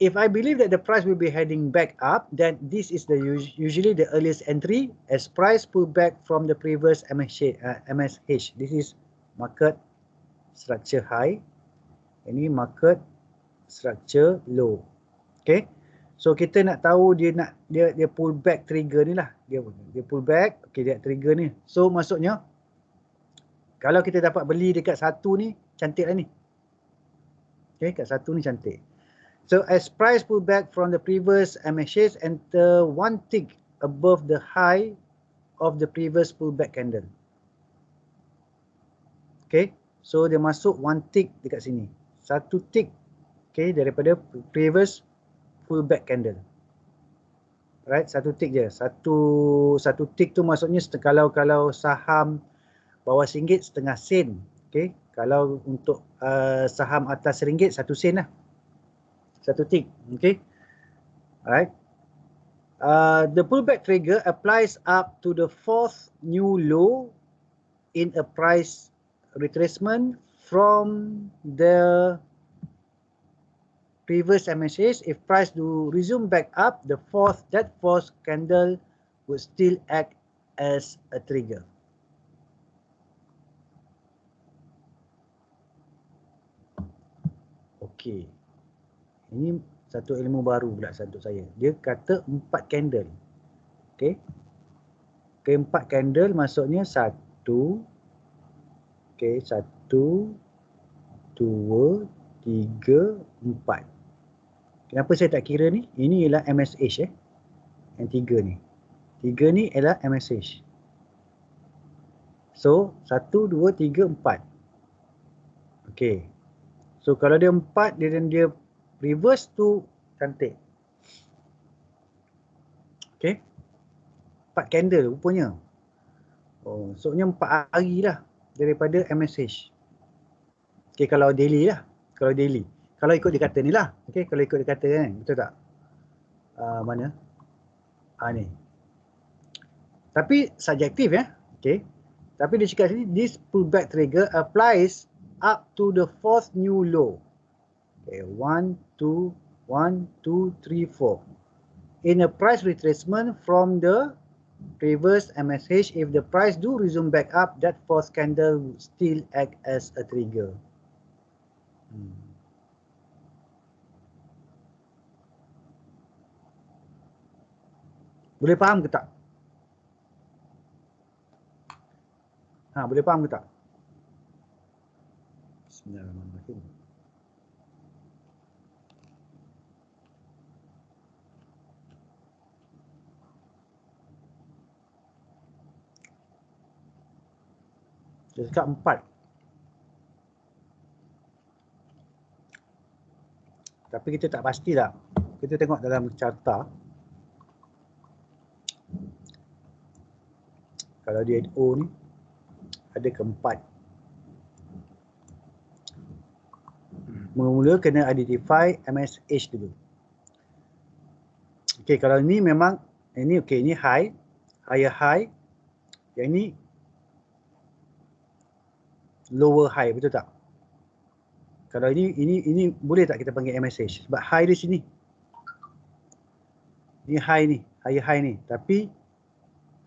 If I believe that the price will be heading back up, then this is the usually the earliest entry as price pull back from the previous MSH. This is market structure high. Ini market structure low. Okay. So kita nak tahu dia pull back trigger ni lah. Dia pull back. Okay, dia trigger ni. So maksudnya kalau kita dapat beli dekat satu ni, cantik lah ni. Okay, kat satu ni cantik. So as price pull back from the previous MSH, enter one tick above the high of the previous pullback candle. Okay, so dia masuk one tick dekat sini. Satu tick, okay, daripada previous pullback candle. Right, satu tick je. Satu tick tu maksudnya kalau saham bawah RM1 setengah sen. Okay, kalau untuk saham atas RM1 1 sen lah. Satu tick, okay. Alright. The pullback trigger applies up to the fourth new low in a price retracement from the previous MSH. If price do resume back up, that fourth candle would still act as a trigger. Okay. Ini satu ilmu baru pula untuk saya. Dia kata 4 candle. Okay. Okay, 4 candle maksudnya 1. Okay, 1, 2, 3, 4. Kenapa saya tak kira ni? Ini ialah MSH Yang 3 ni. 3 ni ialah MSH. So, 1, 2, 3, 4. Okay. So, kalau dia 4, dia reverse tu cantik. Okay. 4 candle rupanya. Oh, maksudnya 4 hari lah daripada MSH. Okay, kalau daily lah. Kalau daily. Kalau ikut dia kata ni lah. Okay, kalau ikut dia kata kan. Betul tak? Mana? Ni. Tapi subjektif ya. Okay. Tapi dia cakap sini, this pullback trigger applies up to the fourth new low. Okay, 1, 2, 3, 4. In a price retracement from the previous MSH, if the price do resume back up, that fourth candle will still act as a trigger. Boleh faham ke tak? Boleh faham ke tak? Bismillahirrahmanirrahim. Dia cakap 4. Tapi kita tak pasti tak. Kita tengok dalam carta. Kalau dia O ni ada ke-4. Mula-mula kena identify MSH dulu. Okey, kalau ni memang ini okey, ini high, higher high. Yang ni lower high, betul tak? Kalau ini boleh tak kita panggil MSH? Sebab high di sini. Ini high ni, higher high ni. Tapi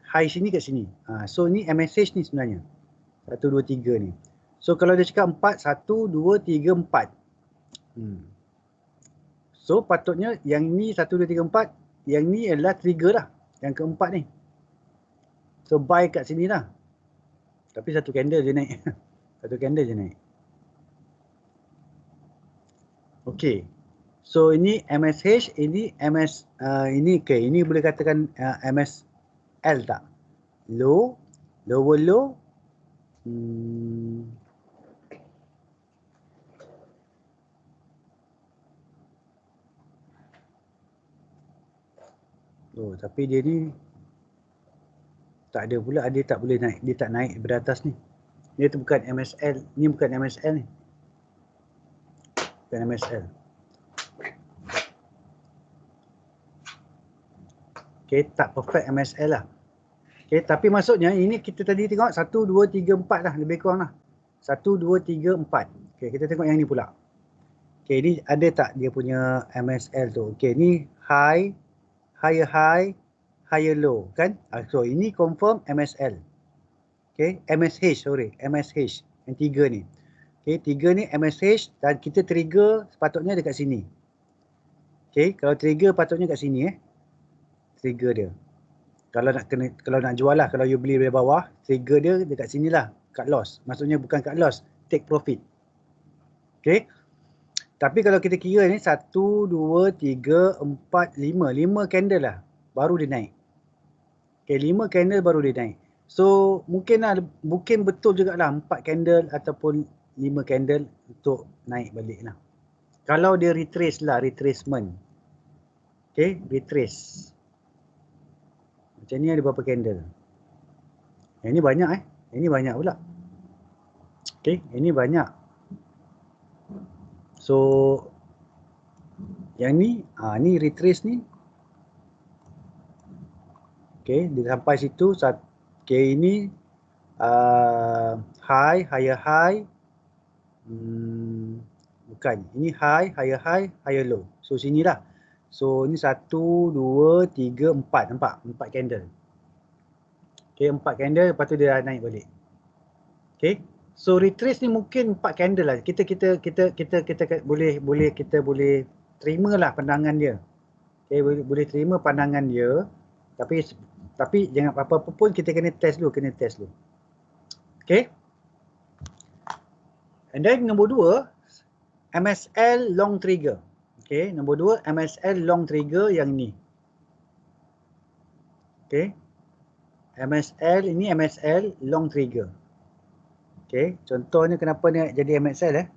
high sini kat sini. So ni MSH ni sebenarnya. 1, 2, 3 ni. So kalau dia cakap 4, 1, 2, 3, 4. So patutnya yang ni 1, 2, 3, 4. Yang ni adalah trigger lah. Yang keempat ni. So buy kat sini lah. Tapi satu candle je naik. Satu candle je naik. Okay. So ini MSH, ini MS, ini okay. Ini boleh katakan MSL tak? Low, lower low. Oh, tapi dia ni tak ada pula, dia tak boleh naik, dia tak naik daripada atas ni. Dia tu bukan MSL, ni bukan MSL ni. Bukan MSL. Okay, tak perfect MSL lah. Okay, tapi maksudnya ini kita tadi tengok 1, 2, 3, 4 lah, lebih kurang lah. 1, 2, 3, 4. Okay, kita tengok yang ni pula. Okay, ni ada tak dia punya MSL tu? Okay, ni high, higher low kan? So ini confirm MSL. Okay, MSH sorry, MSH. Yang 3 ni. Okay, 3 ni MSH dan kita trigger sepatutnya dekat sini. Okay, kalau trigger patutnya kat sini trigger dia. Kalau nak jual lah, kalau you beli dari bawah, trigger dia dekat sini lah, cut loss. Maksudnya bukan cut loss, take profit. Okay. Tapi kalau kita kira ni 1, 2, 3, 4, 5. 5 candle lah, baru dia naik. Okay, 5 candle baru dia naik. So, mungkin betul jugalah 4 candle ataupun 5 candle untuk naik balik lah. Kalau dia retrace lah, retracement. Okay, retrace. Macam ni ada berapa candle? Yang ni banyak Yang ni banyak pula. Okay, ini banyak. So, yang ni, ni retrace ni. Okay, dia sampai situ. Okay, ini high, higher high. Bukan, ini high, higher low. So, sinilah. So, ini 1, 2, 3, 4. Nampak? 4 candle. Okay, 4 candle, lepas tu dia dah naik balik. Okay. So retrace ni mungkin 4 candle lah. Kita boleh terima lah pandangan dia. Okay, boleh terima pandangan dia. Tapi jangan apa-apa pun kita kena test dulu, Okay. And then nombor 2, MSL long trigger. Okay, nombor 2 MSL long trigger yang ni. Okay. MSL ini MSL long trigger. Okay, contohnya kenapa ni jadi MSL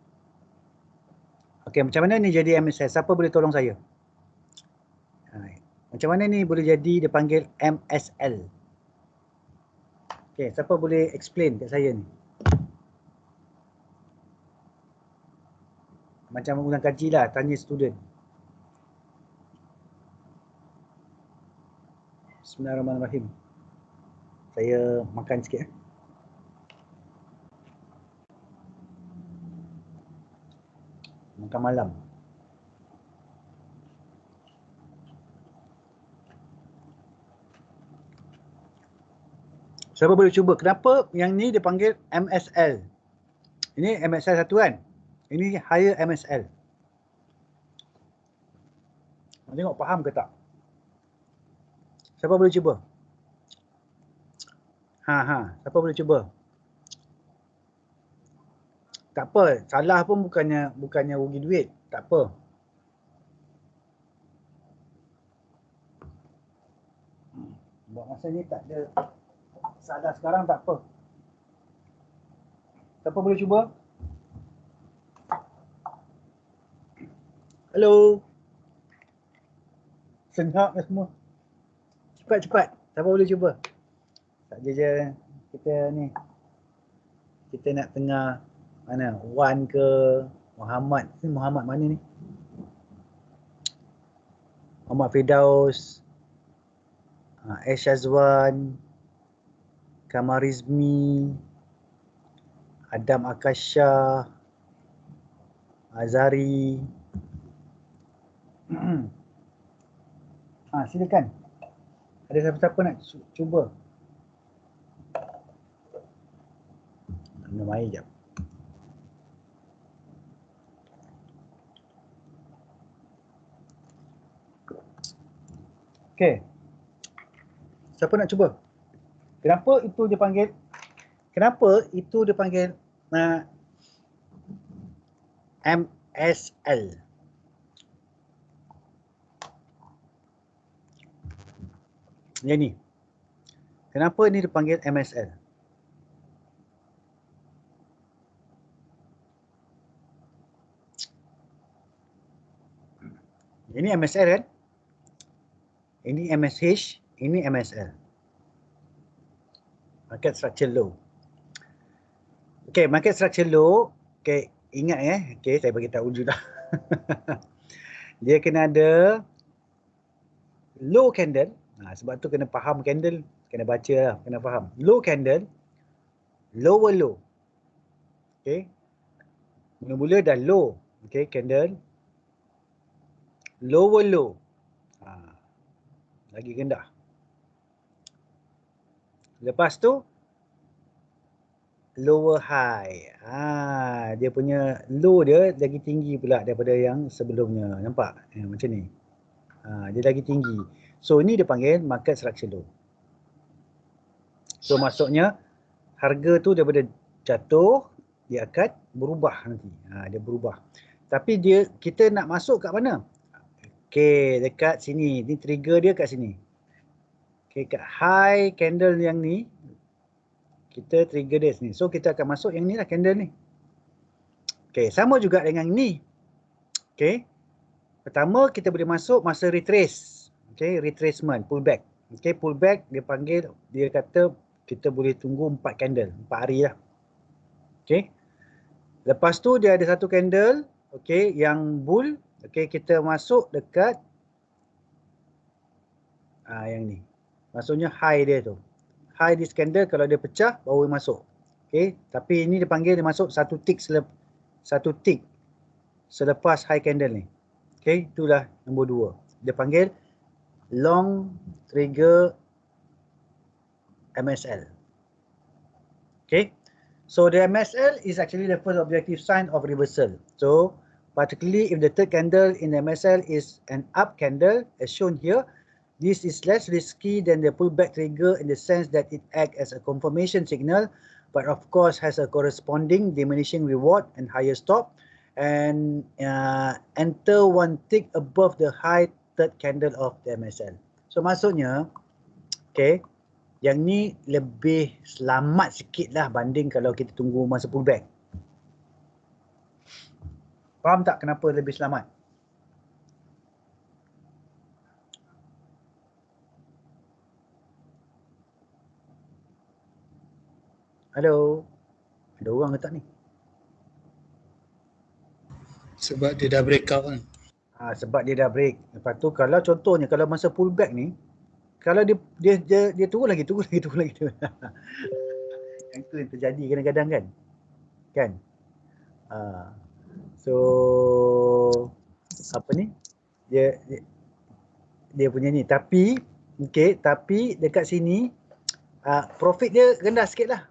Okay, macam mana ni jadi MSL? Siapa boleh tolong saya? Macam mana ni boleh jadi dia panggil MSL? Okay, siapa boleh explain kat saya ni? Macam ulang kaji lah, tanya student. Bismillahirrahmanirrahim. Saya makan sikit makan malam. Siapa boleh cuba kenapa yang ni dipanggil MSL? Ini MSL 1 kan? Ini higher MSL. Tengok faham ke tak? Siapa boleh cuba? Siapa boleh cuba? Tak apa, salah pun bukannya rugi duit. Tak apa. Buat masa ni tak ada salah sekarang, tak apa. Siapa boleh cuba? Hello. Senyap semua. Cepat. Siapa boleh cuba? Tak je kita ni. Kita nak tengah mana? Wan ke Muhammad? Ni Muhammad mana ni? Muhammad Firdaus, Syazwan, Kamarizmi, Adam Akasha, Azari. Silakan. Ada siapa-siapa nak cuba? Minum air jap. Okey. Siapa nak cuba? Kenapa itu dipanggil MSL? Yang ni. Kenapa ni dipanggil MSL? Ini MSL kan? Ini MSH, ini MSL. Market structure low. Okay, market structure low. Okay, ingat Okay, saya bagi tahu dulu dah. Dia kena ada low candle. Sebab tu kena faham candle. Kena baca lah, kena faham. Low candle, lower low. Okay. Mula-mula dah low. Okay, candle. Lower low. Lagi rendah. Lepas tu, lower high. Dia punya low dia lagi tinggi pula daripada yang sebelumnya. Nampak? Macam ni. Dia lagi tinggi. So, ni dia panggil market structure low. So, maksudnya harga tu daripada jatuh, dia akan berubah nanti. Dia berubah. Tapi kita nak masuk kat mana? Okay, dekat sini. Ni trigger dia kat sini. Okay, kat high candle yang ni, kita trigger dia sini. So, kita akan masuk yang ni lah, candle ni. Okay, sama juga dengan ni. Okay. Pertama, kita boleh masuk masa retrace. Okay, retracement, pullback. Okay, pullback, dia kata kita boleh tunggu 4 candle, 4 hari lah. Okay. Lepas tu, dia ada satu candle, okay, yang bull. Okay, kita masuk dekat yang ni. Maksudnya high dia tu. High this candle, kalau dia pecah, baru masuk. Okay, tapi ini dia panggil dia masuk satu tick selepas high candle ni. Okay, itulah nombor 2. Dia panggil long trigger MSL. Okay, so the MSL is actually the first objective sign of reversal. So, particularly if the third candle in the MSL is an up candle, as shown here, this is less risky than the pullback trigger in the sense that it acts as a confirmation signal, but of course has a corresponding diminishing reward and higher stop, and enter one tick above the high third candle of the MSL. So maksudnya, okay, yang ni lebih selamat sikit lah banding kalau kita tunggu masa pullback. Faham tak kenapa lebih selamat? Hello? Ada orang ke tak ni? Sebab dia dah breakout kan. Sebab dia dah break. Lepas tu kalau contohnya kalau masa pullback ni, kalau dia turun lagi. Yang tu yang terjadi kadang-kadang kan. Kan? So apa ni? Dia punya ni. Tapi dekat sini profit dia rendah sikit lah.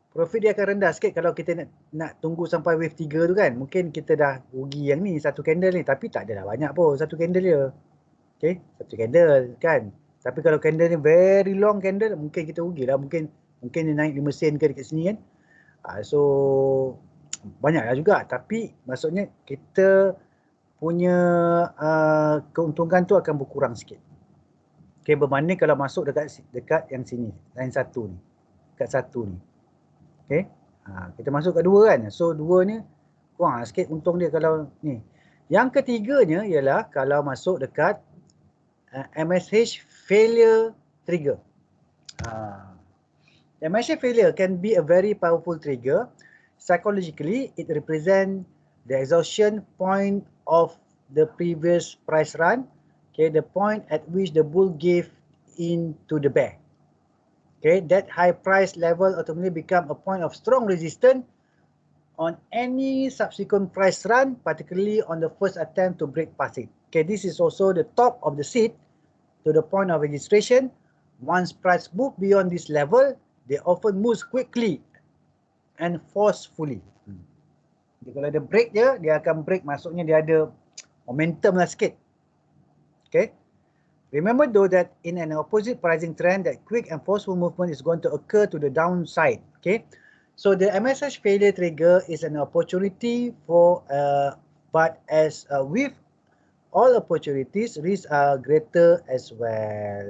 Profit dia akan rendah sikit kalau kita nak tunggu sampai wave 3 tu kan. Mungkin kita dah rugi yang ni, satu candle ni. Tapi tak adalah banyak pun, satu candle dia. Okay, satu candle kan. Tapi kalau candle ni very long candle, mungkin kita rugi lah. Mungkin dia naik 5 sen ke dekat sini kan. So, banyak lah juga. Tapi maksudnya kita punya keuntungan tu akan berkurang sikit. Okay, berbanding kalau masuk dekat yang sini. Line 1 ni. Dekat 1 ni. Okay. Kita masuk kat 2 kan. So 2 ni kurang sikit untung dia kalau ni. Yang ketiganya ialah kalau masuk dekat MSH failure trigger. MSH failure can be a very powerful trigger. Psychologically, it represents the exhaustion point of the previous price run. Okay, the point at which the bull gave in to the bear. Okay, that high price level ultimately become a point of strong resistance on any subsequent price run, particularly on the first attempt to break past it. Okay, this is also the top of the seat to the point of registration. Once price move beyond this level, they often move quickly and forcefully. Jadi kalau ada break dia akan break, maksudnya dia ada momentum lah sikit. Okay. Remember though that in an opposite pricing trend, that quick and forceful movement is going to occur to the downside. Okay, so the MSH failure trigger is an opportunity for, but as with all opportunities, risks are greater as well.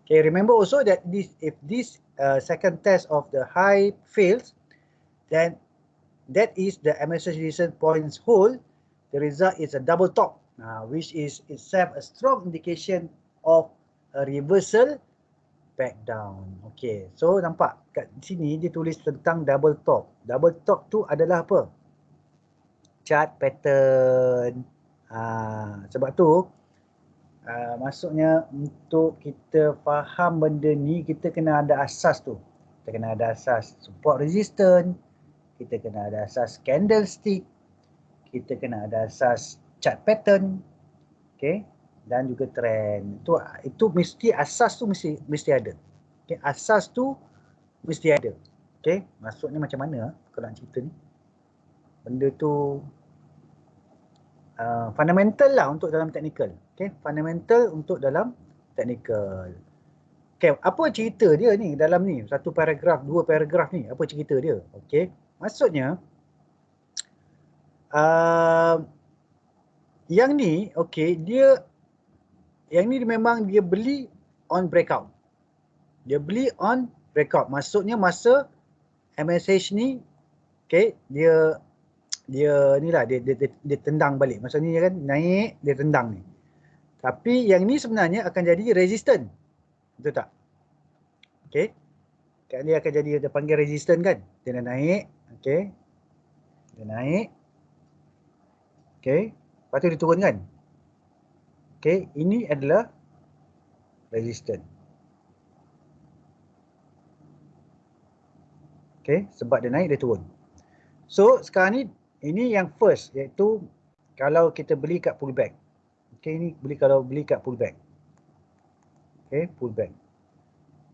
Okay, remember also that if this second test of the high fails, then that is the MSH resistance points hold. The result is a double top. which is itself a strong indication of a reversal back down. Okay, so nampak kat sini dia tulis tentang double top. Double top tu adalah apa? Chart pattern. Sebab tu maksudnya untuk kita faham benda ni, kita kena ada asas tu. Kita kena ada asas support resistance, kita kena ada asas candlestick, kita kena ada asas chart pattern, okay, dan juga trend. Itu mesti asas tu mesti ada. Okay, asas tu mesti ada. Okay, maksudnya macam mana kalau nak cerita ni? Benda tu fundamental lah untuk dalam technical. Okay, fundamental untuk dalam technical. Okay, apa cerita dia ni dalam ni? Satu paragraf, dua paragraf ni, apa cerita dia? Okay, maksudnya yang ni, okay, yang ni memang dia beli on breakout. Dia beli on breakout. Maksudnya masa MSH ni, okay, dia tendang balik. Maksudnya kan naik, dia tendang ni. Tapi yang ni sebenarnya akan jadi resistant. Betul tak? Okay. Dia akan jadi, dia panggil resistant kan. Dia dah naik. Okay. Dia naik. Okay. Lepas tu dia turun kan. Okay. Ini adalah resistant. Okay. Sebab dia naik, dia turun. So sekarang ni, ini yang first, iaitu kalau kita beli kat pullback. Okay, ini kalau beli kat pullback. Okay, pullback.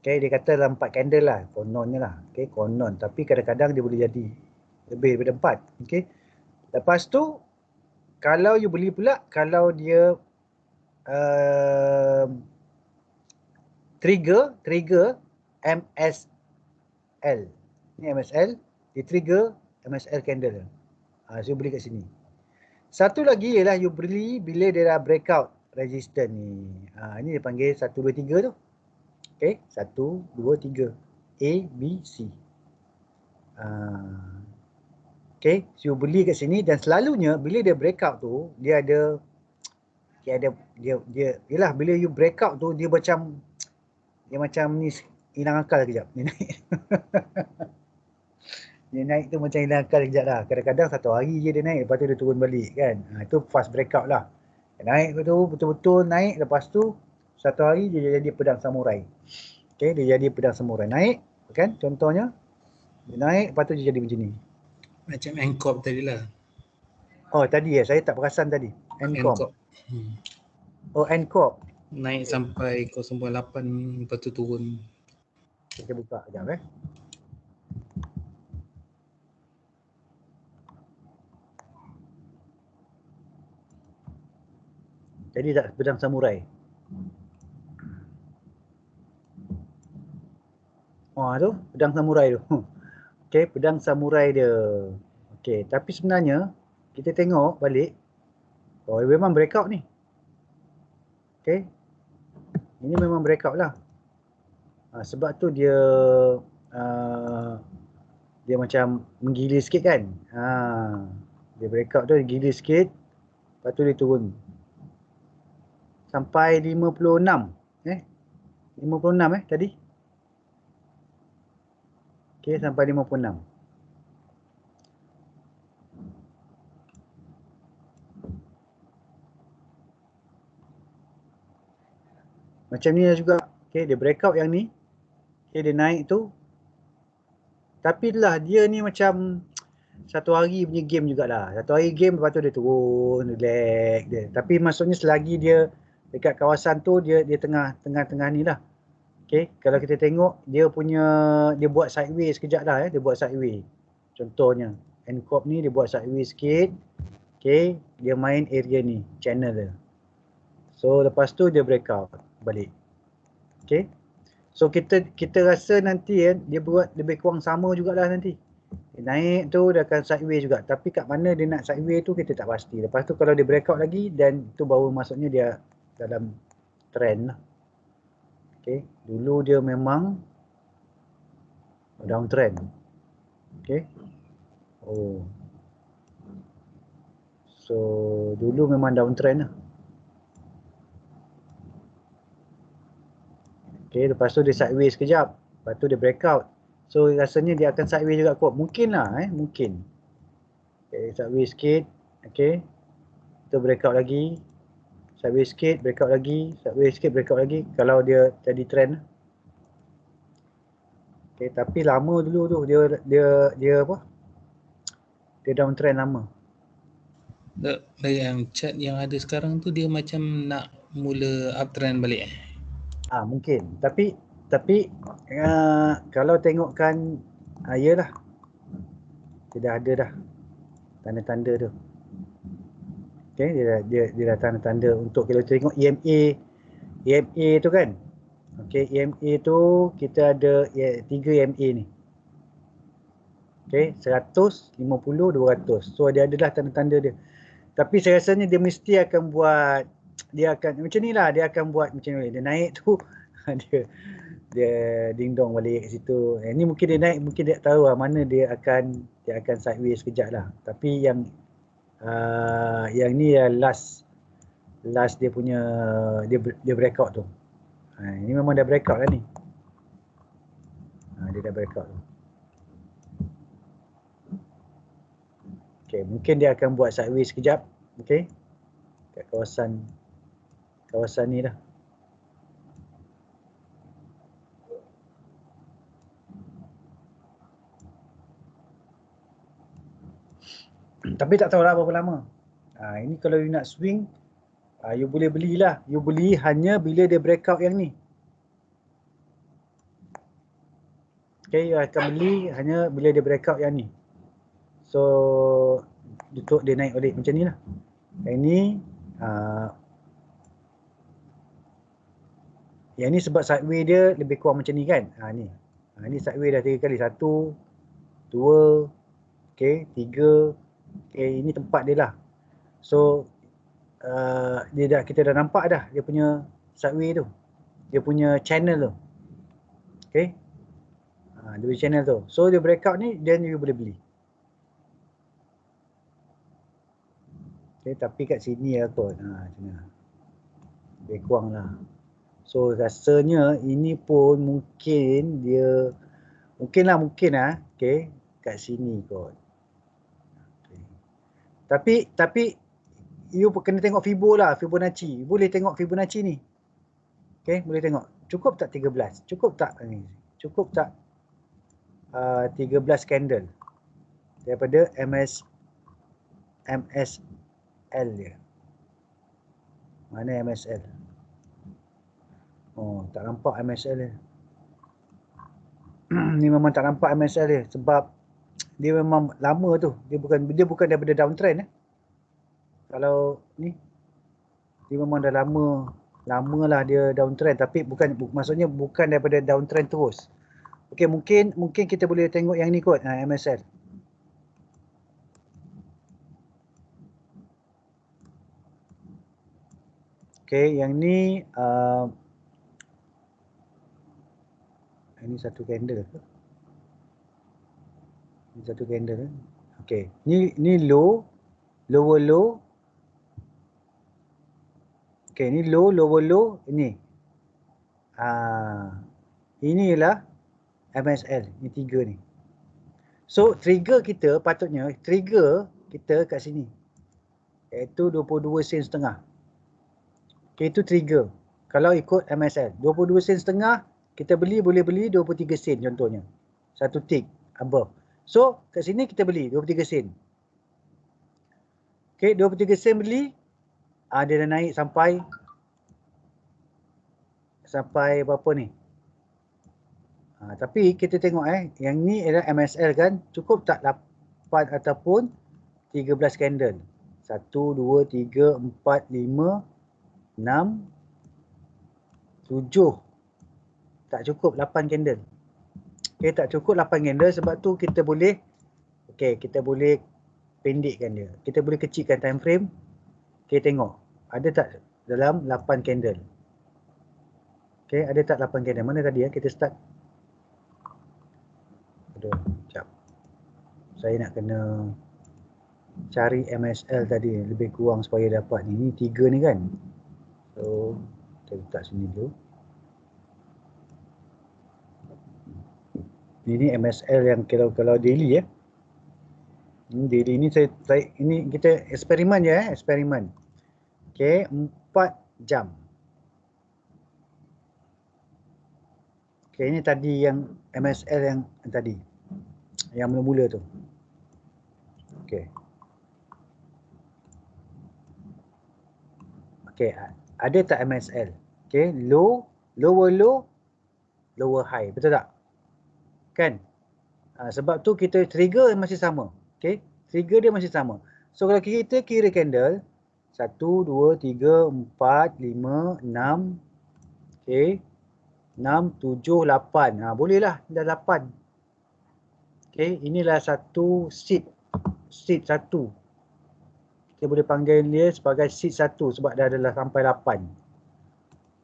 Okay, dia kata dalam 4 candle lah, kononnya lah. Okay, konon. Tapi kadang-kadang dia boleh jadi lebih daripada 4. Okay. Lepas tu, kalau you beli pula, kalau dia trigger MSL. Ini MSL, dia trigger MSL candle. So you beli kat sini. Satu lagi ialah you beli bila dia dah breakout resistance ni. Ini dia panggil 1, 2, 3 tu. Okay, 1, 2, 3. A, B, C. Okay, so you beli kat sini dan selalunya bila dia breakout tu, dia yalah, bila you breakout tu dia macam ni hilang akal kejap. Dia naik. Dia naik tu macam hilang akal kejap lah. Kadang-kadang satu hari je dia naik, lepas tu dia turun balik kan. Itu fast breakout lah. Dia naik tu betul-betul naik, lepas tu satu hari dia jadi pedang samurai. Okay, dia jadi pedang samurai. Naik kan, contohnya. Dia naik, lepas tu dia jadi macam ni. Macam Ncorp tadi lah. Oh tadi saya tak perasan tadi. Ncorp. Oh Ncorp. Naik sampai 0.8, lepas tu turun. Kita buka sekejap Jadi tak pedang samurai. Tu pedang samurai tu. Okey, pedang samurai dia. Okey, tapi sebenarnya kita tengok balik, memang breakout ni. Okey. Ini memang breakout lah. Sebab tu dia macam menggila sikit kan. Dia breakout tu gila sikit. Lepas tu dia turun. Sampai 56. 56 tadi. Okey, sampai 56. Macam ni juga. Okey, dia breakout yang ni. Okey, dia naik tu. Tapi lah dia ni macam satu hari punya game jugalah. Satu hari game, lepas tu dia turun, relax dia. Tapi maksudnya selagi dia dekat kawasan tu, dia tengah ni lah. Okay, kalau kita tengok dia buat sideways sekejap lah dia buat sideways. Contohnya Ncorp ni dia buat sideways sikit. Okay, dia main area ni, channel dia. So lepas tu dia breakout balik. Okay, so kita rasa nanti dia buat lebih kurang sama jugalah nanti. Dia naik tu dia akan sideways juga. Tapi kat mana dia nak sideways tu kita tak pasti. Lepas tu kalau dia breakout lagi, dan itu baru maksudnya dia dalam trend lah. Okay, dulu dia memang downtrend. Okay. So dulu memang downtrend lah. Okay, lepas tu dia sideways sekejap. Lepas tu dia breakout. So rasanya dia akan sideways juga kot. Mungkin lah mungkin. Okay, sideways sikit. Okay. Kita breakout lagi. Sideways sikit, breakout lagi. Sideways sikit, breakout lagi. Kalau dia jadi trend. Okay, tapi lama dulu tu. Dia apa? Dia downtrend lama. Yang chart yang ada sekarang tu dia macam nak mula uptrend balik. Mungkin. Tapi kalau tengokkan yalah. Dia dah ada dah tanda-tanda tu. Okay, dia dah tanda-tanda untuk kalau tengok EMA tu kan. Okay, EMA tu kita ada 3 EMA ni. Okay, 100, 50, 200. So dia adalah tanda-tanda dia. Tapi saya rasanya dia mesti akan buat, dia akan macam ni lah, dia akan buat macam ni. Dia naik tu dia ding-dong balik kat situ. Ni mungkin dia naik, mungkin dia tahu lah mana dia akan sideways sekejap lah. Tapi yang ni last dia punya dia breakout tu. Ini memang dah breakout lah ni. Dia dah breakout tu. Okay, mungkin dia akan buat sideways sekejap. Okay, kat kawasan ni lah. Tapi tak tahu lah berapa lama. Ini kalau you nak swing, you boleh belilah. You beli hanya bila dia breakout yang ni. Okay, you akan beli hanya bila dia breakout yang ni. So, untuk dia naik balik macam ni lah. Yang ni sebab sideways dia lebih kurang macam ni kan. Ni sideways dah 3 kali. 1, 2, okay, 3. Okay, ini tempat dia lah. So, kita dah nampak dah dia punya sideways tu. Dia punya channel tu. Okay. Dia punya channel tu. So, dia breakout ni, then you boleh beli. Okay, tapi kat sini lah kot. Macam lebih kurang lah. So, rasanya ini pun mungkin dia, mungkin lah. Okay, kat sini kot. Okay. Tapi you kena tengok Fibonacci. Boleh tengok Fibonacci ni. Okay, boleh tengok. Cukup tak 13? Cukup tak ni? Cukup tak 13 candle daripada MSL dia. Mana MSL? Tak nampak MSL dia. Ni memang tak nampak MSL dia sebab dia memang lama tu. Dia bukan daripada downtrend. Kalau ni dia memang dah lama lah dia downtrend, tapi maksudnya bukan daripada downtrend terus. Okey, mungkin kita boleh tengok yang ni kot, MSL. Okey, yang ni ini satu candle ke? Ini satu candle. Okey, ni low, lower low. Okey, ni low, lower low, ini. Inilah MSL, ni 3 ni. So trigger kita patutnya kat sini. Iaitu 22 sen setengah. Okay, itu trigger. Kalau ikut MSL 22 sen setengah, kita boleh beli 23 sen contohnya. Satu tick above. So kat sini kita beli 23 sen. Okay, 23 sen beli. Dia dah naik sampai berapa ni? Tapi kita tengok yang ni adalah MSL kan, cukup tak 8 ataupun 13 candle. 1, 2, 3, 4, 5, 6, 7. Tak cukup 8 candle. Okay, tak cukup 8 candle, sebab tu kita boleh pendekkan dia. Kita boleh kecilkan time frame. Okay, tengok. Ada tak dalam 8 candle? Okay, ada tak 8 candle? Mana tadi kita start? Aduh, sekejap. Saya nak kena cari MSL tadi lebih kurang supaya dapat ni. Ni 3 ni kan. So kita letak sini dulu. Ini MSL yang kalau daily ya. Daily ni saya ini kita eksperimen je eksperimen. Okey, 4 jam. Okey, ini tadi yang MSL yang tadi. Yang mula-mula tu. Okey. Okey, ada tak MSL? Okey, low, lower high. Betul tak? Kan? Sebab tu kita trigger masih sama. Okey, trigger dia masih sama. So kalau kita kira candle 1, 2, 3, 4, 5, 6. Okey. 6, 7, 8. Bolehlah dah 8. Okey, inilah satu seed. Seed 1. Kita boleh panggil dia sebagai seed 1 sebab dah adalah sampai 8.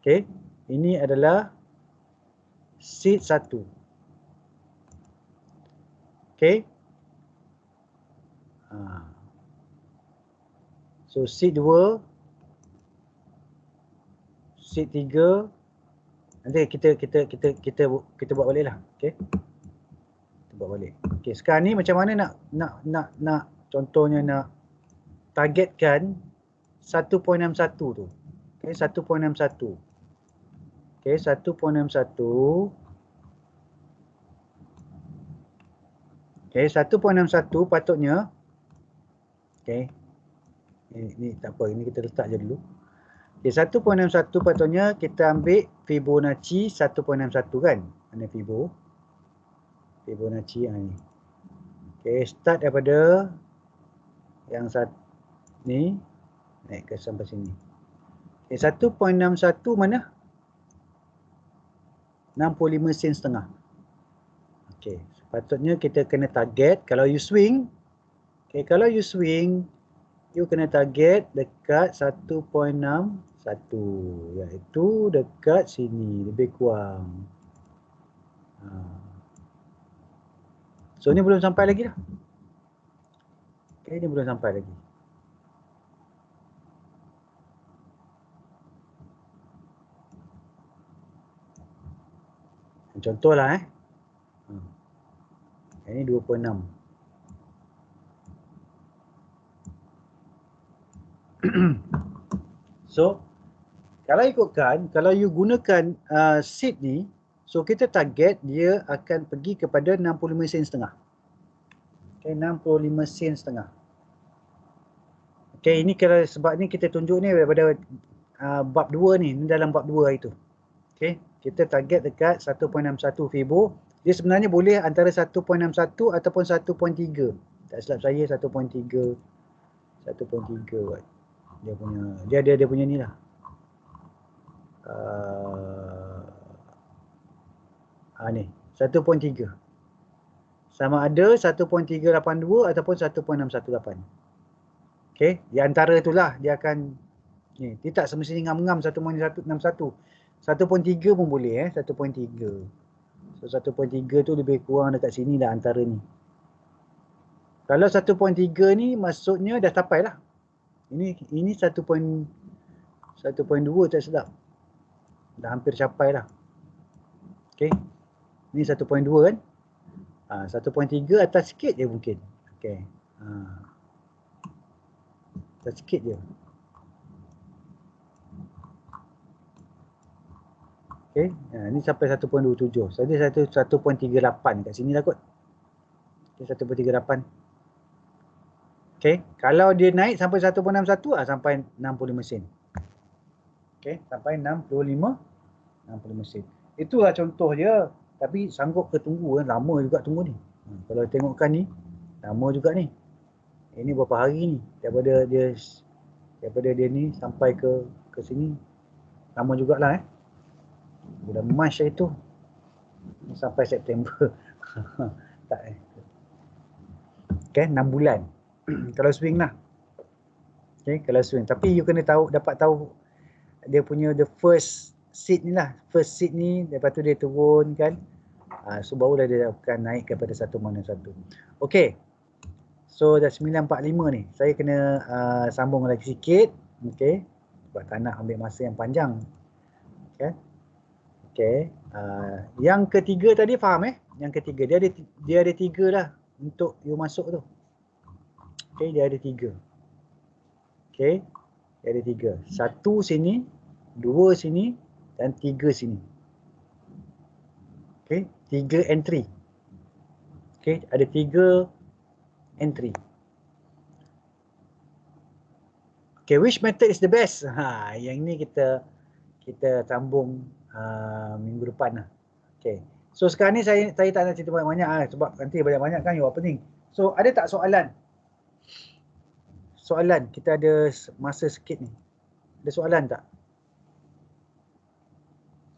Okey, ini adalah seed 1. Okey. So seed 2, seed 3. Nanti kita buat baliklah. Okey. Kita buat balik. Okey, sekarang ni macam mana nak contohnya nak targetkan 1.61 tu. Okey, 1.61. Okey, 1.61. Okey, 1.61 patutnya. Okey. Ini tak apa, ini kita letak je dulu. Okey, 1.61 patutnya kita ambil Fibonacci 1.61 kan? Mana Fibonacci ni. Okey, start daripada yang ni naik ke sampai sini. Okey, 1.61 mana? 65 sen setengah. Okey, sepatutnya kita kena target kalau you swing. Okey, kalau you swing you kena target dekat 1.61, iaitu dekat sini lebih kurang. So ni belum sampai lagi dah. Okey, ni belum sampai lagi. Contohlah ini 2.6. So kalau ikutkan, kalau you gunakan seed ni, so kita target dia akan pergi kepada 65 sen setengah. Okay, 65 sen setengah. Okay, ini kalau sebab ni kita tunjuk ni daripada bab 2 ni dalam bab 2 itu. Okay, kita target dekat 1.61 Fibo. Dia sebenarnya boleh antara 1.61 ataupun 1.3. Tak silap saya 1.3 buat. Dia punya ni lah. Ni 1.3. Sama ada 1.382 ataupun 1.618. Okey, di antara itulah dia akan ni. Dia tak semestinya ngam-ngam 1.161. 1.3 pun boleh 1.3. So 1.3 tu lebih kurang dekat sini dah antara ni. Kalau 1.3 ni maksudnya dah sampai lah. Ini 1.2 tak silap. Dah hampir capai lah. Okey. Ni 1.2 kan? 1.3 atas sikit je mungkin. Okey. Atas sikit je. Okey. Ni sampai 1.27. Tadi 1.38 kat sini lah kot. Okey, 1.38. Okey, kalau dia naik sampai 1.61 sampai 65 sen. Okey, sampai 65 sen. Itulah contoh dia. Tapi sanggup ke tunggu lama juga tunggu ni. Kalau tengokkan ni, lama juga ni. Ini berapa hari ni daripada dia ni sampai ke sini. Lama jugalah Bulan Mac itu. Sampai September. Tak Okey, 6 bulan. Kalau swing lah. Okay, kalau swing. Tapi you kena dapat tahu dia punya the first seed ni lah. First seed ni, lepas tu dia turun kan. So barulah dia akan naik kepada 1.1. Okay. So dah 9.45 ni. Saya kena sambung lagi sikit. Okey. Sebab tak nak ambil masa yang panjang. Okay. Okey. Yang ketiga tadi faham Yang ketiga dia ada 3 lah untuk you masuk tu. Okey, dia ada 3. Okey. Dia ada 3. 1 sini, 2 sini dan 3 sini. Okey, 3 entry. Okey, ada 3 entry. Okay, which method is the best? Yang ni kita sambung minggu depan lah. Okay. So sekarang ni saya tak nak cerita banyak-banyak sebab nanti banyak-banyak kan you opening. So ada tak soalan? Soalan, kita ada masa sikit ni. Ada soalan tak?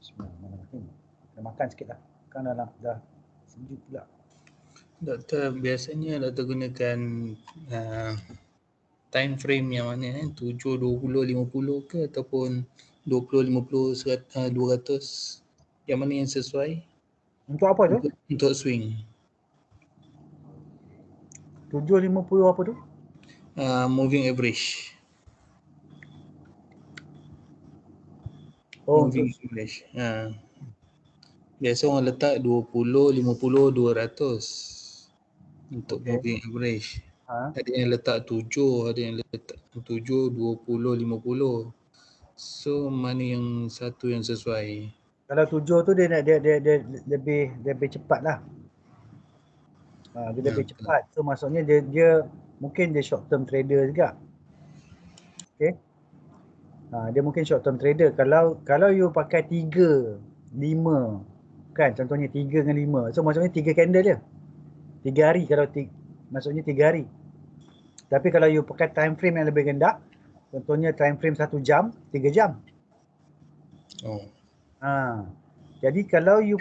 Kita makan sikit lah. Kan dah sejuk pula. Doktor, biasanya doktor gunakan time frame yang mana 7, 20, 50 ke ataupun 20, 50, 200? Yang mana yang sesuai? Untuk apa tu? Untuk swing. 7.50 apa tu? Moving average. Oh, Moving average. Biasa orang letak 20, 50, 200 untuk moving average. Ada yang letak 7, ada yang letak 7, 20, 50. So mana yang satu yang sesuai? Kalau 7 tu dia lebih cepat lah. Dia lebih cepat. So maksudnya dia mungkin dia short term trader juga. Okay. Dia mungkin short term trader. Kalau you pakai 3, 5 kan, contohnya 3 dengan 5. So maksudnya 3 candle je. 3 hari maksudnya 3 hari. Tapi kalau you pakai time frame yang lebih rendah, contohnya time frame 1 jam, 3 jam. Oh. Jadi kalau you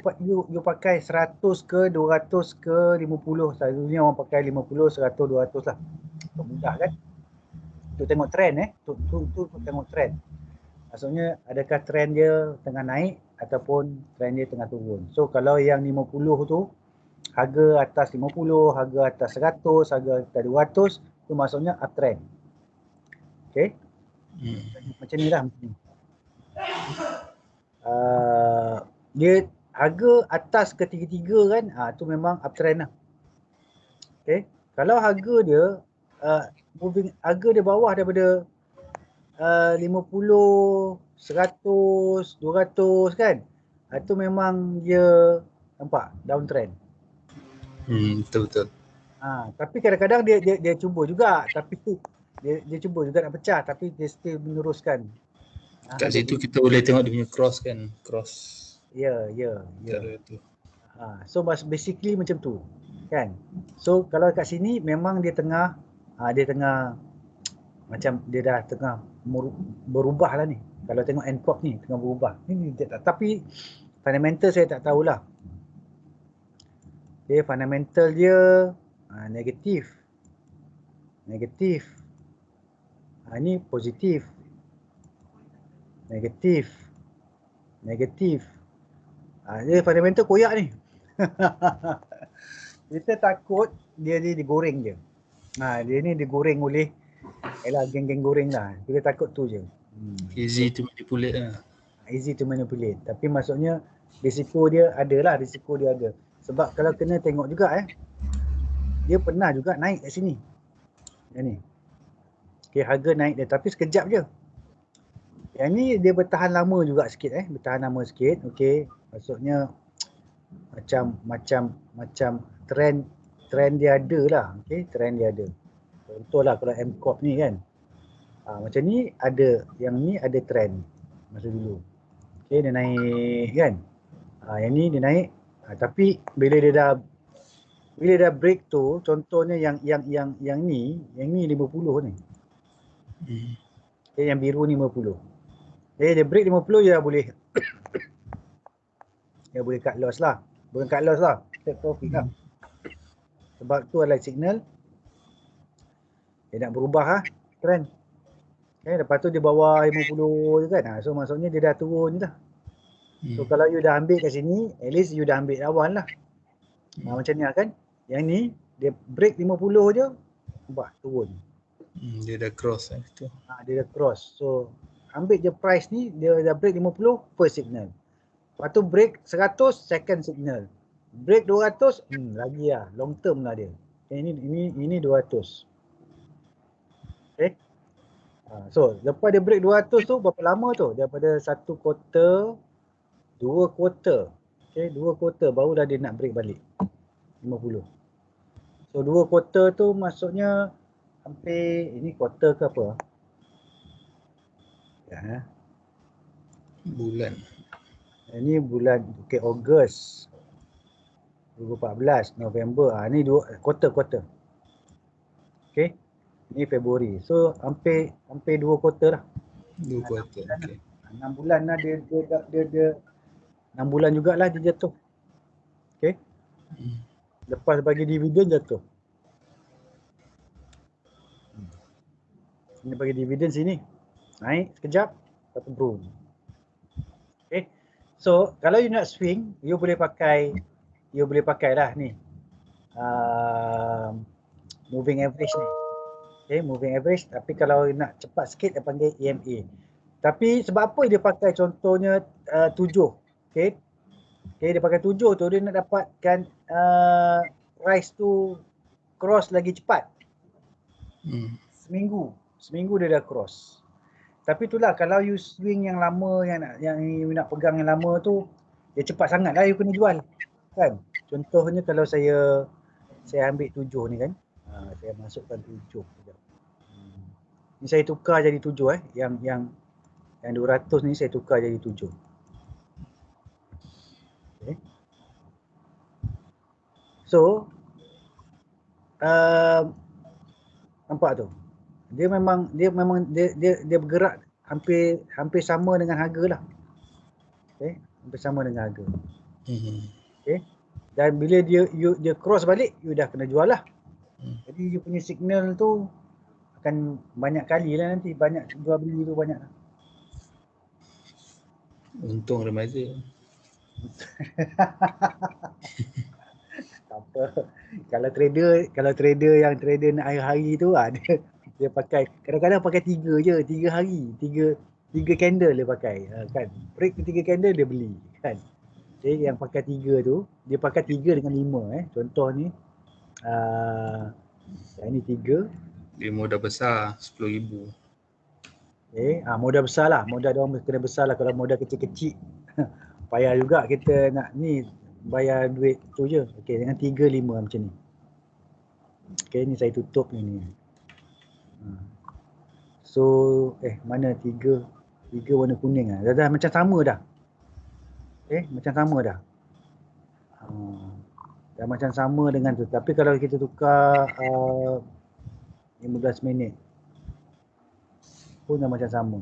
pakai 100 ke 200 ke 50, selalunya orang pakai 50, 100, 200 lah. Untuk mudah kan? Untuk tengok trend untuk tengok trend. Maksudnya adakah trend dia tengah naik ataupun trend dia tengah turun. So kalau yang 50 tu harga atas 50, harga atas 100, harga atas 200 tu maksudnya uptrend. Okey. Macam ni lah. Dia harga atas ketiga-tiga kan, tu memang uptrend lah. Okey. Kalau harga dia harga dia bawah daripada 50, 100, 200 kan, itu memang dia nampak downtrend. Betul-betul. Tapi kadang-kadang dia cuba juga, tapi dia cuba juga nak pecah, tapi dia still meneruskan. Kat situ kita boleh tengok dia punya cross kan, cross. Ya. Tu. So basically macam tu kan. So kalau kat sini memang dia tengah macam dia dah tengah berubah lah ni. Kalau tengok N-Corp ni tengah berubah. Tapi fundamental saya tak tahulah. Okay, fundamental dia negatif. Ni positif. Negatif. Dia fundamental koyak ni. Kita takut dia digoreng je. Dia ni digoreng oleh geng-geng goreng lah. Kita takut tu je. Easy to manipulate lah. Easy to manipulate. Tapi maksudnya risiko dia ada. Sebab kalau kena tengok juga dia pernah juga naik kat sini. Yang ni. Okay, harga naik dia tapi sekejap je. Yang ni dia bertahan lama juga sikit bertahan lama sikit. Okey, maksudnya macam trend dia ada lah. Okey, trend dia ada. Contohlah kalau M-Corp ni kan. Macam ni ada, yang ni ada trend masa dulu. Okey, dia naik kan. Yang ni dia naik. Tapi bila dia dah break tu, contohnya yang ni 50 ni. Okay, yang biru ni 50. Dia break 50 dia boleh dia boleh cut loss lah. Bukan cut loss lah, take profit lah. Sebab tu adalah signal dia nak berubah trend. Okay, lepas tu dia bawah 50 je kan. So maksudnya dia dah turun je lah. So kalau you dah ambil kat sini, at least you dah ambil lawan lah. Macam ni lah kan. Yang ni dia break 50 je, Nampak turun. Dia dah cross lah tu. Dia dah cross. So ambil je price ni, dia dah break 50 first signal. Lepas tu break 100 second signal. Break 200 lagi lah, long term lah dia. Ini 200. Okay. So lepas dia break 200 tu berapa lama tu? Daripada 1 quarter, 2 quarter. Okay, 2 quarter barulah dia nak break balik 50. So 2 quarter tu maksudnya hampir, ini quarter ke apa? Ya. Bulan. Ini bulan Ogos 2014, November. Ni 2 quarter. Okay. Ni Februari. So hampir 2 quarter lah. 2 quarter. Okay. 6 bulan lah dia 6 bulan jugalah dia jatuh. Okay. Lepas bagi dividen jatuh. Ini bagi dividen sini. Naik sekejap, lepas turun. Okay. So kalau you nak swing, you boleh pakai lah ni. Moving average ni. Okay, moving average. Tapi kalau nak cepat sikit, dia panggil EMA. Tapi sebab apa dia pakai contohnya 7? Okay, dia pakai 7 tu, dia nak dapatkan price tu cross lagi cepat. Seminggu dia dah cross. Tapi itulah, kalau you swing yang lama, yang you nak pegang yang lama tu, dia cepat sangat lah you kena jual. Kan? Contohnya kalau saya ambil 7 ni kan. Saya masukkan 7. Ni saya tukar jadi 7 Yang 200 ni saya tukar jadi 7. Okay. So nampak tu. Dia bergerak hampir sama dengan harga lah. Okay. Hampir sama dengan harga. Okay. Dan bila dia cross balik, you dah kena jual lah. Jadi you punya signal tu akan banyak kali lah nanti. Banyak jual beli tu banyak lah. Untung remaja. Apa? Kalau trader yang trader nak hari-hari tu dia pakai, kadang-kadang pakai 3 je, 3 hari, 3 candle dia pakai. Kan? Break 3 candle dia beli. Kan? Okay, yang pakai 3 tu, dia pakai 3 dengan 5. Contoh ni, yang ni 3. Dia modal besar, 10,000. Okay, modal besar lah. Modal dia orang kena besar lah. Kalau modal kecil-kecil, payah juga kita nak ni bayar duit tu je. Okay, dengan 3, 5 macam ni. Okay, ni saya tutup ni. So, mana 3 warna kuning lah. Dah macam sama dah. Macam sama dah. Dah macam sama dengan tu. Tapi kalau kita tukar 15 minit pun dah macam sama.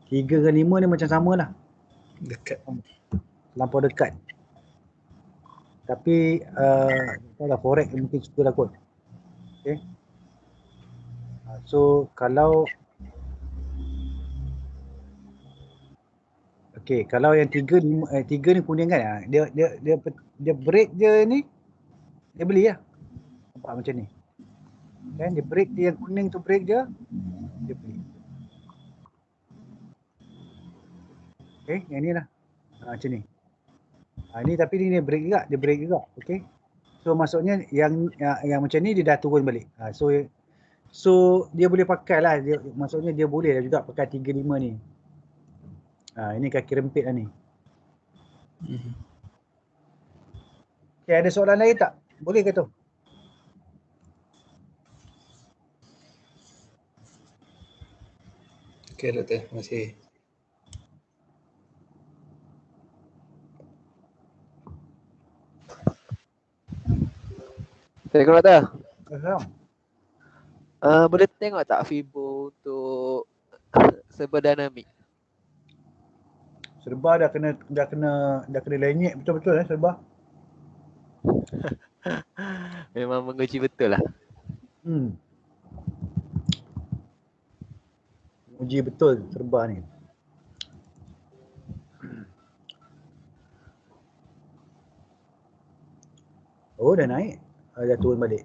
3 dengan 5 ni macam sama lah. Dekat. Lampau dekat. Tapi kalau forex mungkin suka lah kot. Okay. So kalau yang 3 ni kuning kan, dia break je ni, dia beli lah. Nampak macam ni. Kan dia break dia yang kuning tu, break je, dia beli. Okay, yang ni lah. Macam ni. Ni tapi ni break juga, dia break juga. Okay. So maksudnya yang macam ni dia dah turun balik. So dia boleh pakai lah, maksudnya dia boleh lah juga pakai 3-5 ni. Ini kaki rempit lah ni. Okay, ada soalan lain tak? Boleh ke tu? Okay, doktor. Terima kasih. Assalamualaikum doktor. Assalamualaikum. Boleh tengok tak Fibo untuk serba dinamik? Serba dah kena lenyek betul-betul serba. Memang menguji betul lah. Uji betul serba ni. Oh dah naik. Dah turun balik.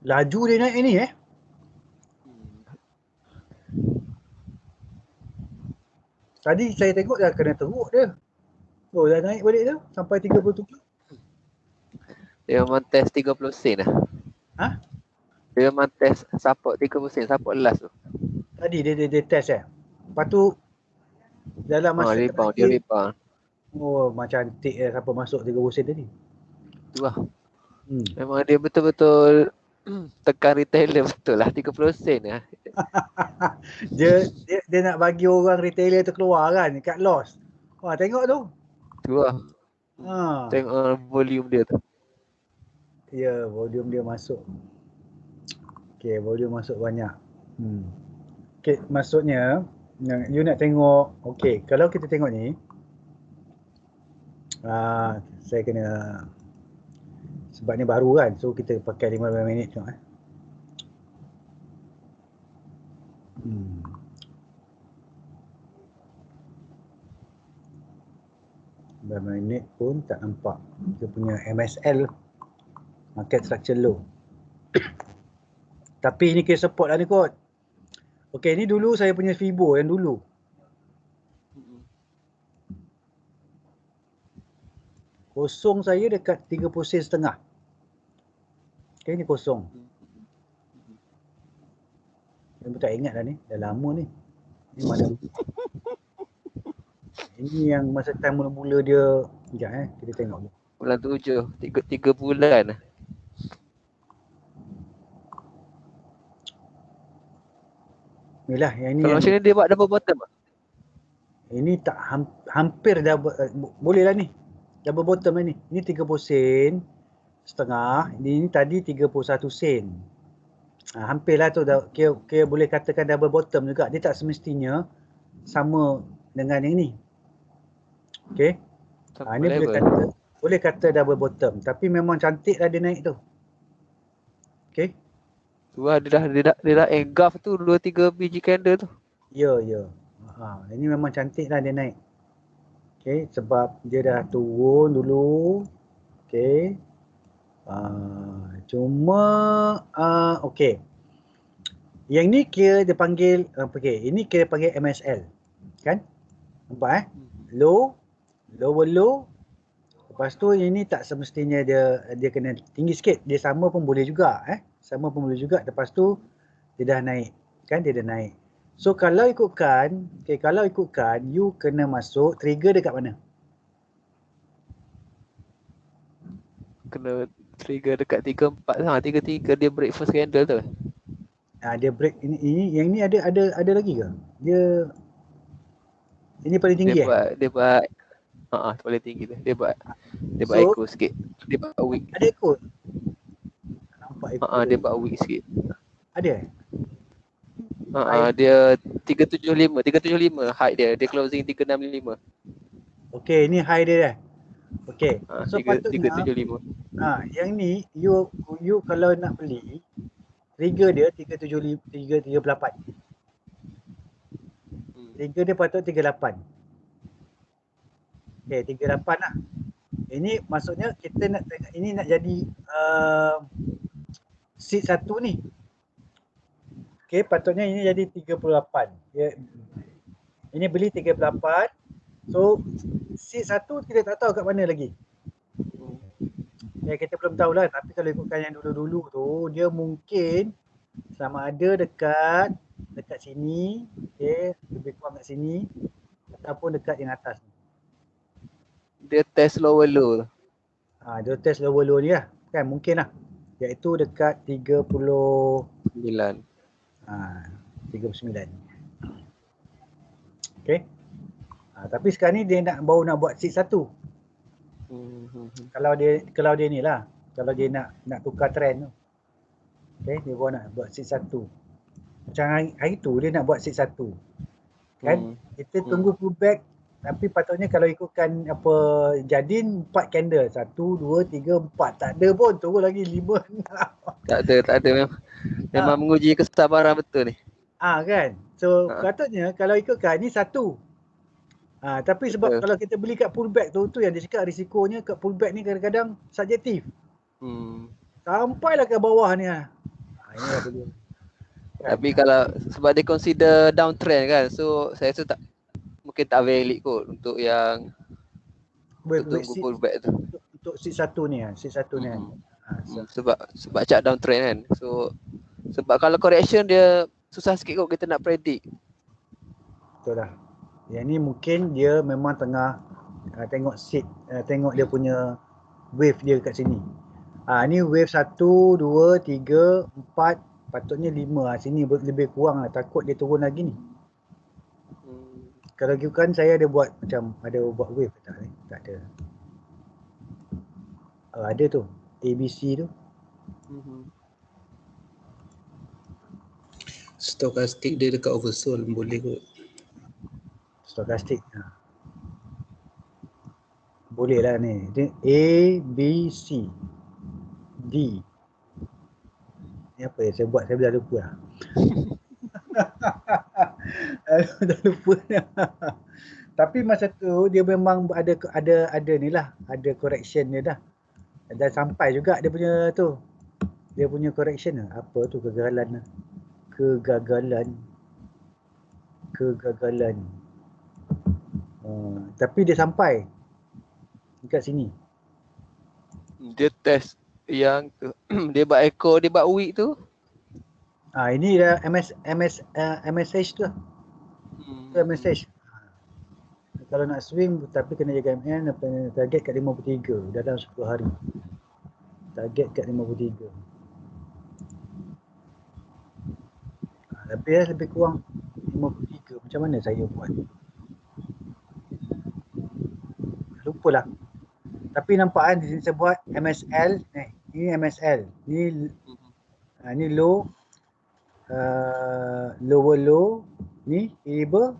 Laju dia naik ni Tadi saya tengok dah kena teruk dia. Oh, dah naik balik tu sampai 37. Dia memang test 30 sen lah. Ha? Dia memang test support 30 sen, support last tu. Tadi dia test Lepas tu dalam masa Rebound, dia terakhir, rebound. oh macam cantik siapa masuk 30 sen tadi. Tu lah. Memang dia betul-betul tekan retailer betul lah 30 sen lah. dia nak bagi orang retailer tu keluar kan kat loss. Wah, tengok tu. Tu lah. Tengok volume dia tu. Ya, volume dia masuk. Okay, volume masuk banyak. Okay, maksudnya you nak tengok, okay, kalau kita tengok ni, saya kena, sebab ni baru kan, so kita pakai 15 minit tengok 15 minit pun tak nampak. Dia punya MSL, market structure low. Tapi ini kira support lah ni kot. Okay, ni dulu saya punya Fibo yang dulu. Kosong saya dekat 30 sen setengah. Okay, ni kosong. Saya pun tak ingat dah ni, dah lama ni. Ni mana? Ini yang masa time mula-mula dia. Sekejap kita tengok. Bulan 7, 3 bulan lah. Inilah yang ni. Kalau macam ni dia buat double bottom tak? Ini tak hampir dah boleh lah ni. Double bottom lah ni. Ini 30 sen setengah. Ini tadi 31 sen. Hampir lah tu dah, kira boleh katakan double bottom juga. Dia tak semestinya sama dengan yang ni. Okay. Ini boleh kata double bottom. Tapi memang cantik lah dia naik tu. Okay. Tu lah dia dah engulf tu 2-3 biji candle tu. Ya. Ini memang cantik lah dia naik. Okay, sebab dia dah turun dulu. Okay. Cuma okay. Yang ni kira dia panggil ini kira panggil MSL. Kan? Nampak low, lower low. Lepas tu ini tak semestinya dia kena tinggi sikit. Dia sama pun boleh juga Sama pun boleh juga. Lepas tu dia dah naik. Kan dia dah naik. So kalau ikutkan, you kena masuk trigger dekat mana? Kena trigger dekat 34 sama 33 dia break first candle tu. Dia break ini yang ni ada lagi ke? Dia ini paling tinggi dia buat paling tinggi tu. Dia buat echo sikit. Dia buat weak. Ada echo. Nampak echo. Dia buat weak sikit. Ada dia 375 height dia closing 365. Okey, ni high dia dah. Okey. So 375. Yang ni you kalau nak beli trigger dia 338. Trigger dia patut 38. Okey, 38 lah. Ini maksudnya kita nak tengok ini nak jadi seed 1 ni. Okey, patutnya ini jadi 38. Ini beli 38. So seed 1 kita tak tahu kat mana lagi. Kita belum tahulah, tapi kalau ikutkan yang dulu-dulu tu dia mungkin sama ada dekat sini, lebih kurang kat sini ataupun dekat yang atas ni. Dia test lower low. Dia test lower low ni lah. Kan mungkin lah. Iaitu dekat 39. 39. Okay. Tapi sekarang ni dia baru nak buat seed 1. Kalau dia ni lah. Kalau dia nak tukar trend tu. Okay, dia baru nak buat seed 1. Macam hari tu dia nak buat seed 1. Kan? Kita tunggu pullback. Tapi patutnya kalau ikutkan apa Jadin 4 candle. 1, 2, 3, 4. Tak ada pun. Turun lagi 5. Tak ada. Memang menguji kesabaran betul ni. Kan. So patutnya kalau ikutkan ni 1. Tapi sebab kalau kita beli kat pullback tu yang dia cakap risikonya kat pullback ni kadang-kadang subjektif. Sampailah ke bawah ni. Ini dah boleh. Tapi kalau sebab dia consider downtrend kan, so saya rasa tak mungkin tak valid kot untuk yang untuk tunggu pullback tu. Untuk seat 1 ni seat 1 ni kan. Sebab cat downtrend kan. So sebab kalau correction dia susah sikit kot kita nak predict. Betul dah. Yang ni mungkin dia memang tengah tengok seat, tengok dia punya wave dia kat sini. Ni wave 1, 2, 3, 4, patutnya 5. Sini lebih kurang lah. Takut dia turun lagi ni. Kalau kan saya ada buat macam buat wave tak ni? Tak ada. Ada tu. ABC tu. Stokastik dia dekat oversold boleh kot. Stokastik. Boleh lah ni. Dia A, B, C, D. Ni apa ya? Saya buat, saya dah lupa lah. Dah lupa. Tapi masa tu dia memang ada ni lah, ada correction dia dah. Dan sampai juga dia punya tu. Dia punya correction lah. Apa tu kegagalan lah. Kegagalan. Tapi dia sampai dekat sini. Dia test yang tu. Dia buat echo, dia buat week tu. Ini dah MSH tu lah. MSH. Kalau nak swing tapi kena jaga MN, target kat 53 dalam 10 hari. Target kat 53. Lebih kurang 53. Macam mana saya buat? Lupalah. Tapi nampak kan di sini saya buat MSL ni. Ini MSL. Ni low, lower low, ni tiba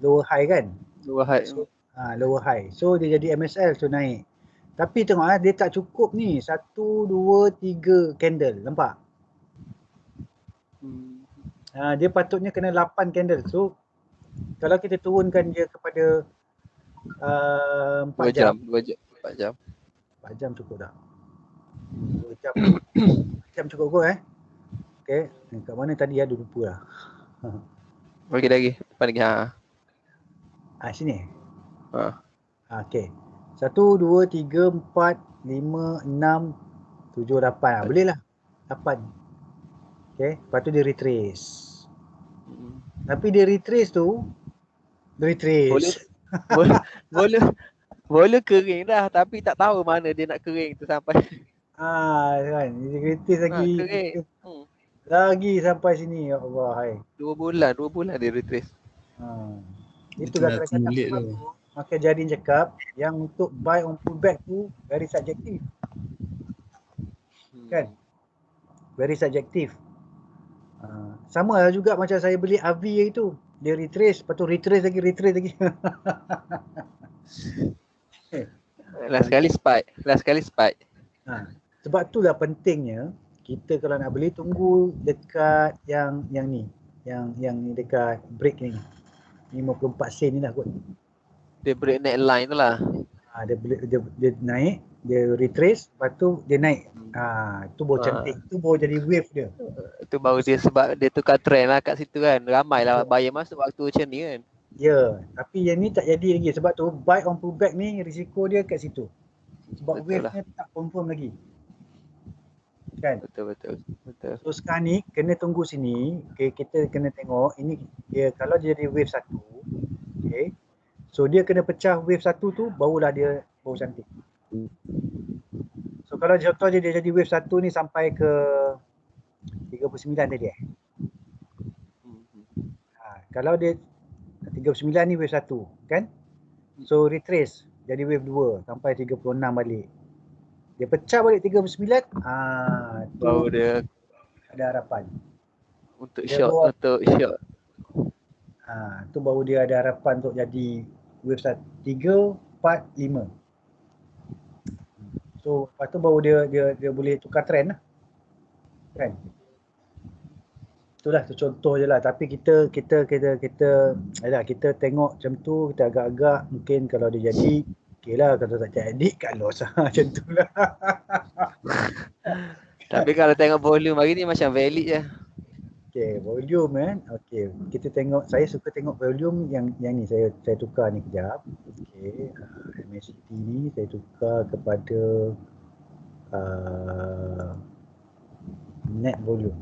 lower high kan? Lower high. So, lower high. So dia jadi MSL tu naik. Tapi tengok dia tak cukup ni. 1, 2, 3 candle. Nampak? Dia patutnya kena 8 candle. So kalau kita turunkan dia kepada 4 jam. 4 jam. 4 jam cukup tak? 2 jam. 4 jam cukup kot Okay. Kat mana tadi ada lupa lah. Bagi lagi. Depan lagi. Sini. Okay. 1, 2, 3, 4, 5, 6, 7, 8. Boleh lah. 8. Okay. Lepas tu dia retrace. Tapi dia retrace tu. Boleh kering dah. Tapi tak tahu mana dia nak kering tu sampai. Kan. Dia retrace lagi. Kering. Lagi sampai sini. Ya Allah. Hai. 2 bulan dia retrace. Itulah kadang-kadang tu. Maka Jadin cakap yang untuk buy on pullback tu very subjektif. Kan? Very subjektif. Sama lah juga macam saya beli AVI itu. Dia retrace, lepas tu retrace lagi. Last kali spike. Sebab itulah pentingnya kita kalau nak beli tunggu dekat yang ni. Yang ni dekat break ni. 54 sen ni lah kot. Dia break neckline tu lah. Dia naik, dia retrace, lepas tu dia naik. Tu baru cantik. Tu baru jadi wave dia. Itu baru dia sebab dia tukar trend lah kat situ kan. Ramai lah buyer masuk waktu macam ni kan. Ya, tapi yang ni tak jadi lagi. Sebab tu buy on pullback ni risiko dia kat situ. Sebab wave-nya tak confirm lagi. Kan? Betul. So sekarang ni kena tunggu sini. Okay, kita kena tengok ini dia kalau dia jadi wave 1. Okay. So dia kena pecah wave 1 tu barulah dia baru cantik. So kalau contoh dia jadi wave 1 ni sampai ke 39 tadi kalau dia 39 ni wave 1 kan? So retrace jadi wave 2 sampai 36 balik. Dia pecah balik 39, baru dia ada harapan. Untuk short. Tu baru dia ada harapan untuk jadi wave 3, 4, 5. So lepas tu baru dia boleh tukar trend lah. Kan? Itulah tu contoh je lah. Tapi kita tengok macam tu, kita agak-agak mungkin kalau dia jadi okey lah, kalau tak jadi kat loss lah. Macam tu lah. Tapi kalau tengok volume hari ni macam valid je. Okay, volume kan. Okay, kita tengok, saya suka tengok volume yang ni saya tukar ni kejap. Okay, MACD ni saya tukar kepada net volume.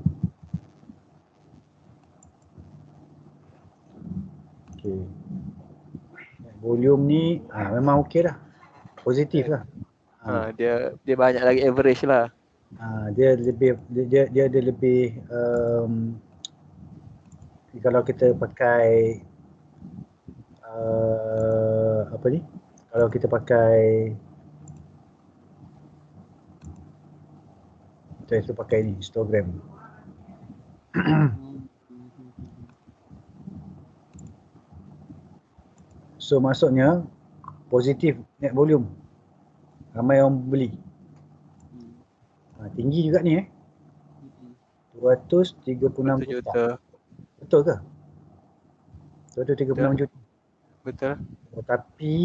Okay. Net volume ni memang okey lah. Positif lah. Dia banyak lagi average lah. Dia ada lebih kalau kita pakai apa ni? Kalau kita pakai saya pakai ni histogram. So maksudnya positif net volume. Ramai orang beli. Tinggi juga ni 236 juta. Betul ke? 236 juta. Betul. Tapi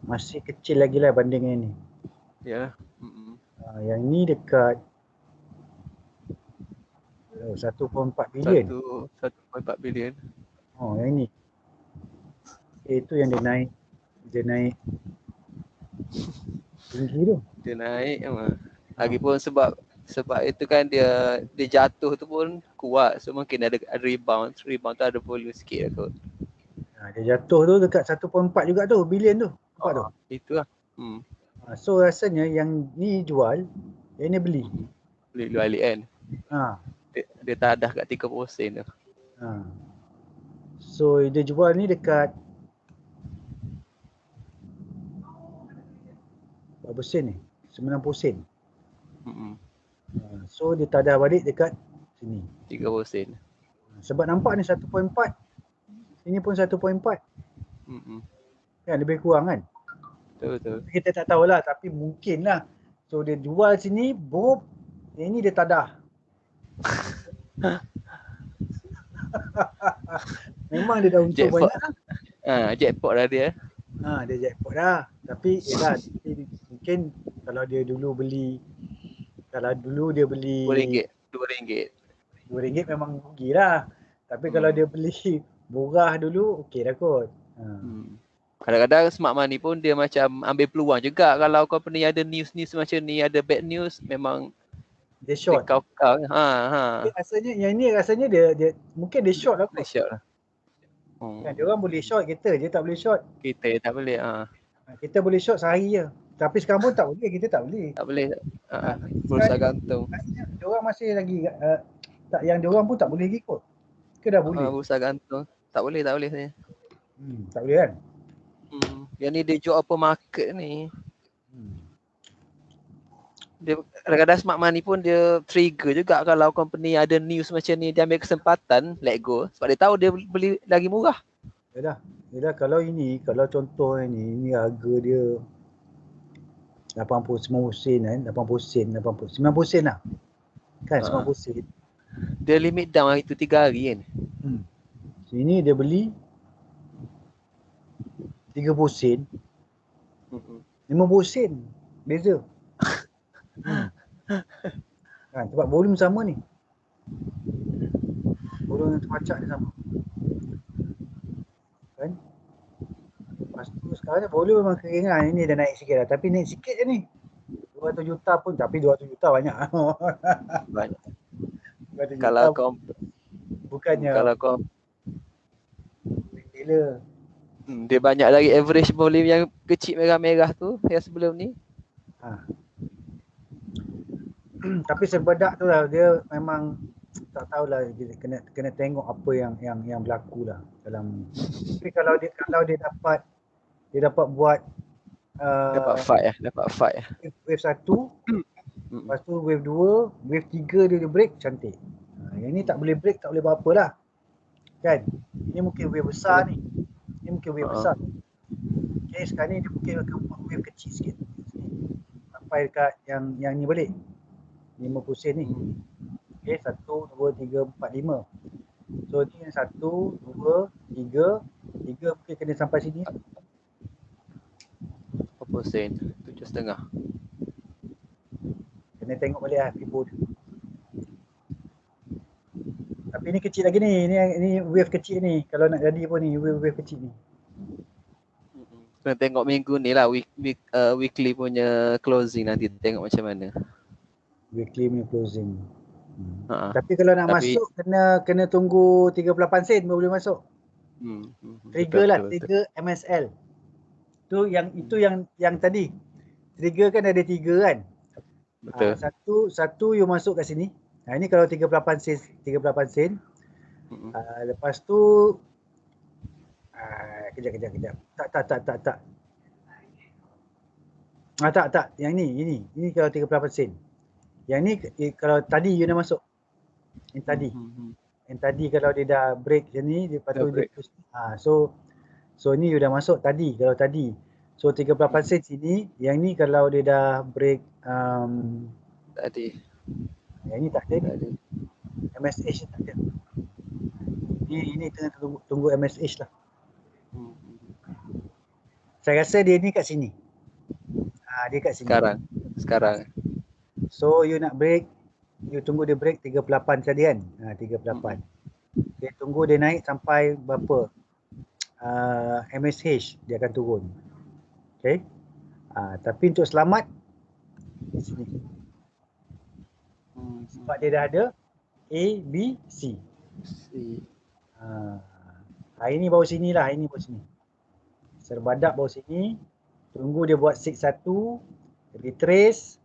masih kecil lagi lah banding yang ni. Ya. Yang ni dekat 1.4 bilion. 1.4 bilion. Yang ni. Itu yang dia naik tinggi tu. Dia naik lagipun sebab itu kan dia jatuh tu pun kuat, so mungkin ada rebound tu ada volume sikit lah kot. Dia jatuh tu dekat 1.4 juga tu bilion tu. Nampak tu? Itulah. So rasanya yang ni jual, yang ni beli. Beli balik kan. Dia tadah kat 30% tu. So dia jual ni dekat berapa sen ni? 90 sen. So dia tadah balik dekat sini 30%. Sebab nampak ni 1.4, ini pun 1.4. Kan lebih kurang kan? Betul. Kita tak tahulah, tapi mungkin lah. So dia jual sini, yang ni dia tadah. Memang dia dah untung banyak lah. Jackpot lah dia. Dia jackpot dah. Tapi yelah, mungkin kalau dia dulu beli, RM2 memang rugi lah. Tapi kalau dia beli murah dulu, okey dah kot. Kadang-kadang smart money pun dia macam ambil peluang juga. Kalau company ada news macam ni, ada bad news, memang dia short. Dia kau. Rasanya yang ni rasanya dia mungkin dia short lah kot. Dia short lah. Kan dia orang boleh short, kita je tak boleh short. Kita tak boleh. Kita boleh short sehari je. Tapi sekarang pun tak boleh, kita tak boleh. Tak boleh. Bursa gantung. Dia orang masih lagi yang dia orang pun tak boleh lagi kot. Ke dah boleh? Bursa gantung. Tak boleh saya. Tak boleh kan? Yang ni dia jual open market ni. Dia kadang-kadang smart money pun dia trigger juga kalau company ada news macam ni, dia ambil kesempatan let go sebab dia tahu dia beli lagi murah. Yalah kalau contoh ini harga dia 89 sen kan, 90 sen lah. Kan 90 sen. Dia limit down itu 3 hari kan. Sini dia beli 30 sen. 50 sen beza. Kan sebab volume sama ni. Volume yang terpacak dia sama. Kan? Lepas tu sekarang volume memang keringan. Ini dah naik sikit lah. Tapi naik sikit je ni. 200 juta pun. Tapi 200 juta banyak. Banyak. Kalau kau bukannya kalau kau gila. Dia banyak lagi average volume yang kecil merah-merah tu yang sebelum ni. Tapi sebedak tu lah, dia memang tak tahulah, kena tengok apa yang berlaku lah dalam. Tapi kalau dia dapat buat dapat fight. Wave 1, lepas tu wave 2, wave 3 dia break, cantik. Yang ni tak boleh break, tak boleh buat apa lah. Kan? Ini mungkin wave besar ni. Ini mungkin wave besar. Okay, sekarang ni dia mungkin akan buat wave kecil sikit. Sampai dekat yang ni balik. 50 sen ni. Okay, 1, 2, 3, 4, 5. So ni yang 1, 2, 3 mungkin kena sampai sini. Berapa sen? 7.5. Kena tengok balik lah Fibo dia. Tapi ni kecil lagi ni. Ni wave kecil ni. Kalau nak jadi pun ni wave kecil ni. Kena tengok minggu ni lah weekly punya closing nanti tengok macam mana. Weekly punya closing. Tapi kalau nak masuk kena tunggu 38 sen baru boleh masuk. Trigger lah, trigger MSL. Itu yang tadi. Trigger kan ada 3 kan? Betul. Satu you masuk kat sini. Ini kalau 38 sen. Lepas tu kejap. Tak. Yang ni. Ini kalau 38 sen. Yang ni kalau tadi you nak masuk. Yang tadi. Yang tadi kalau dia dah break macam ni, dia patut dia so ni you dah masuk tadi kalau tadi. So 38 sen sini, yang ni kalau dia dah break tadi. Yang ni tak ada. MSH tak ada. Ini tengah tunggu MSH lah. Saya rasa dia ni kat sini. Dia kat sini. Sekarang. So you nak break, you tunggu dia break 38 tadi kan? 38. Dia tunggu dia naik sampai berapa? MSH dia akan turun. Okay. Tapi untuk selamat di sini. Sebab dia dah ada A, B, C. Hari ni baru sini lah, Serbadak baru sini. Tunggu dia buat 6-1, retrace,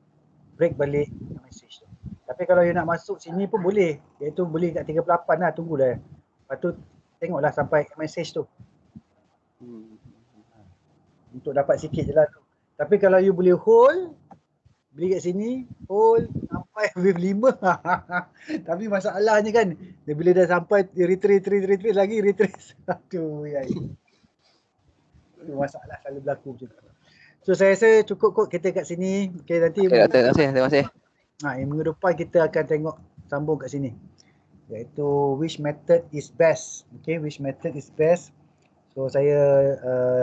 break balik message tu. Tapi kalau you nak masuk sini pun boleh. Iaitu boleh kat 38 lah, tunggulah. Lepas tu tengoklah sampai message tu. Untuk dapat sikit je lah tu. Tapi kalau you boleh hold, beli kat sini, hold sampai wave 5. Tapi masalahnya kan, bila dah sampai retrace lagi, retrace. Aduh, masalah selalu berlaku macam tu. So saya rasa cukup kot kita kat sini. Okay, nanti terima kasih. Minggu depan kita akan tengok sambung kat sini. Iaitu which method is best. Okay, which method is best. So saya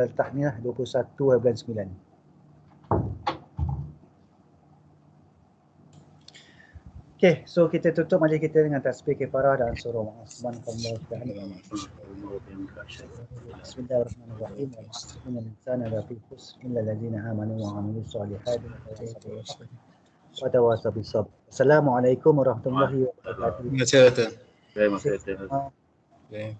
letak ni lah 21 bulan 9. Okay, so kita tutup majlis kita dengan tasbih kifarah dan surah Subhanallah. Bismillahirrahmanirrahim. Innal insana lafi khusr illa alladziina aamanu wa 'amilus solihati wa tawassaw bis sabr. Assalamualaikum warahmatullahi wabarakatuh. Terima kasih. Terima kasih. Okay.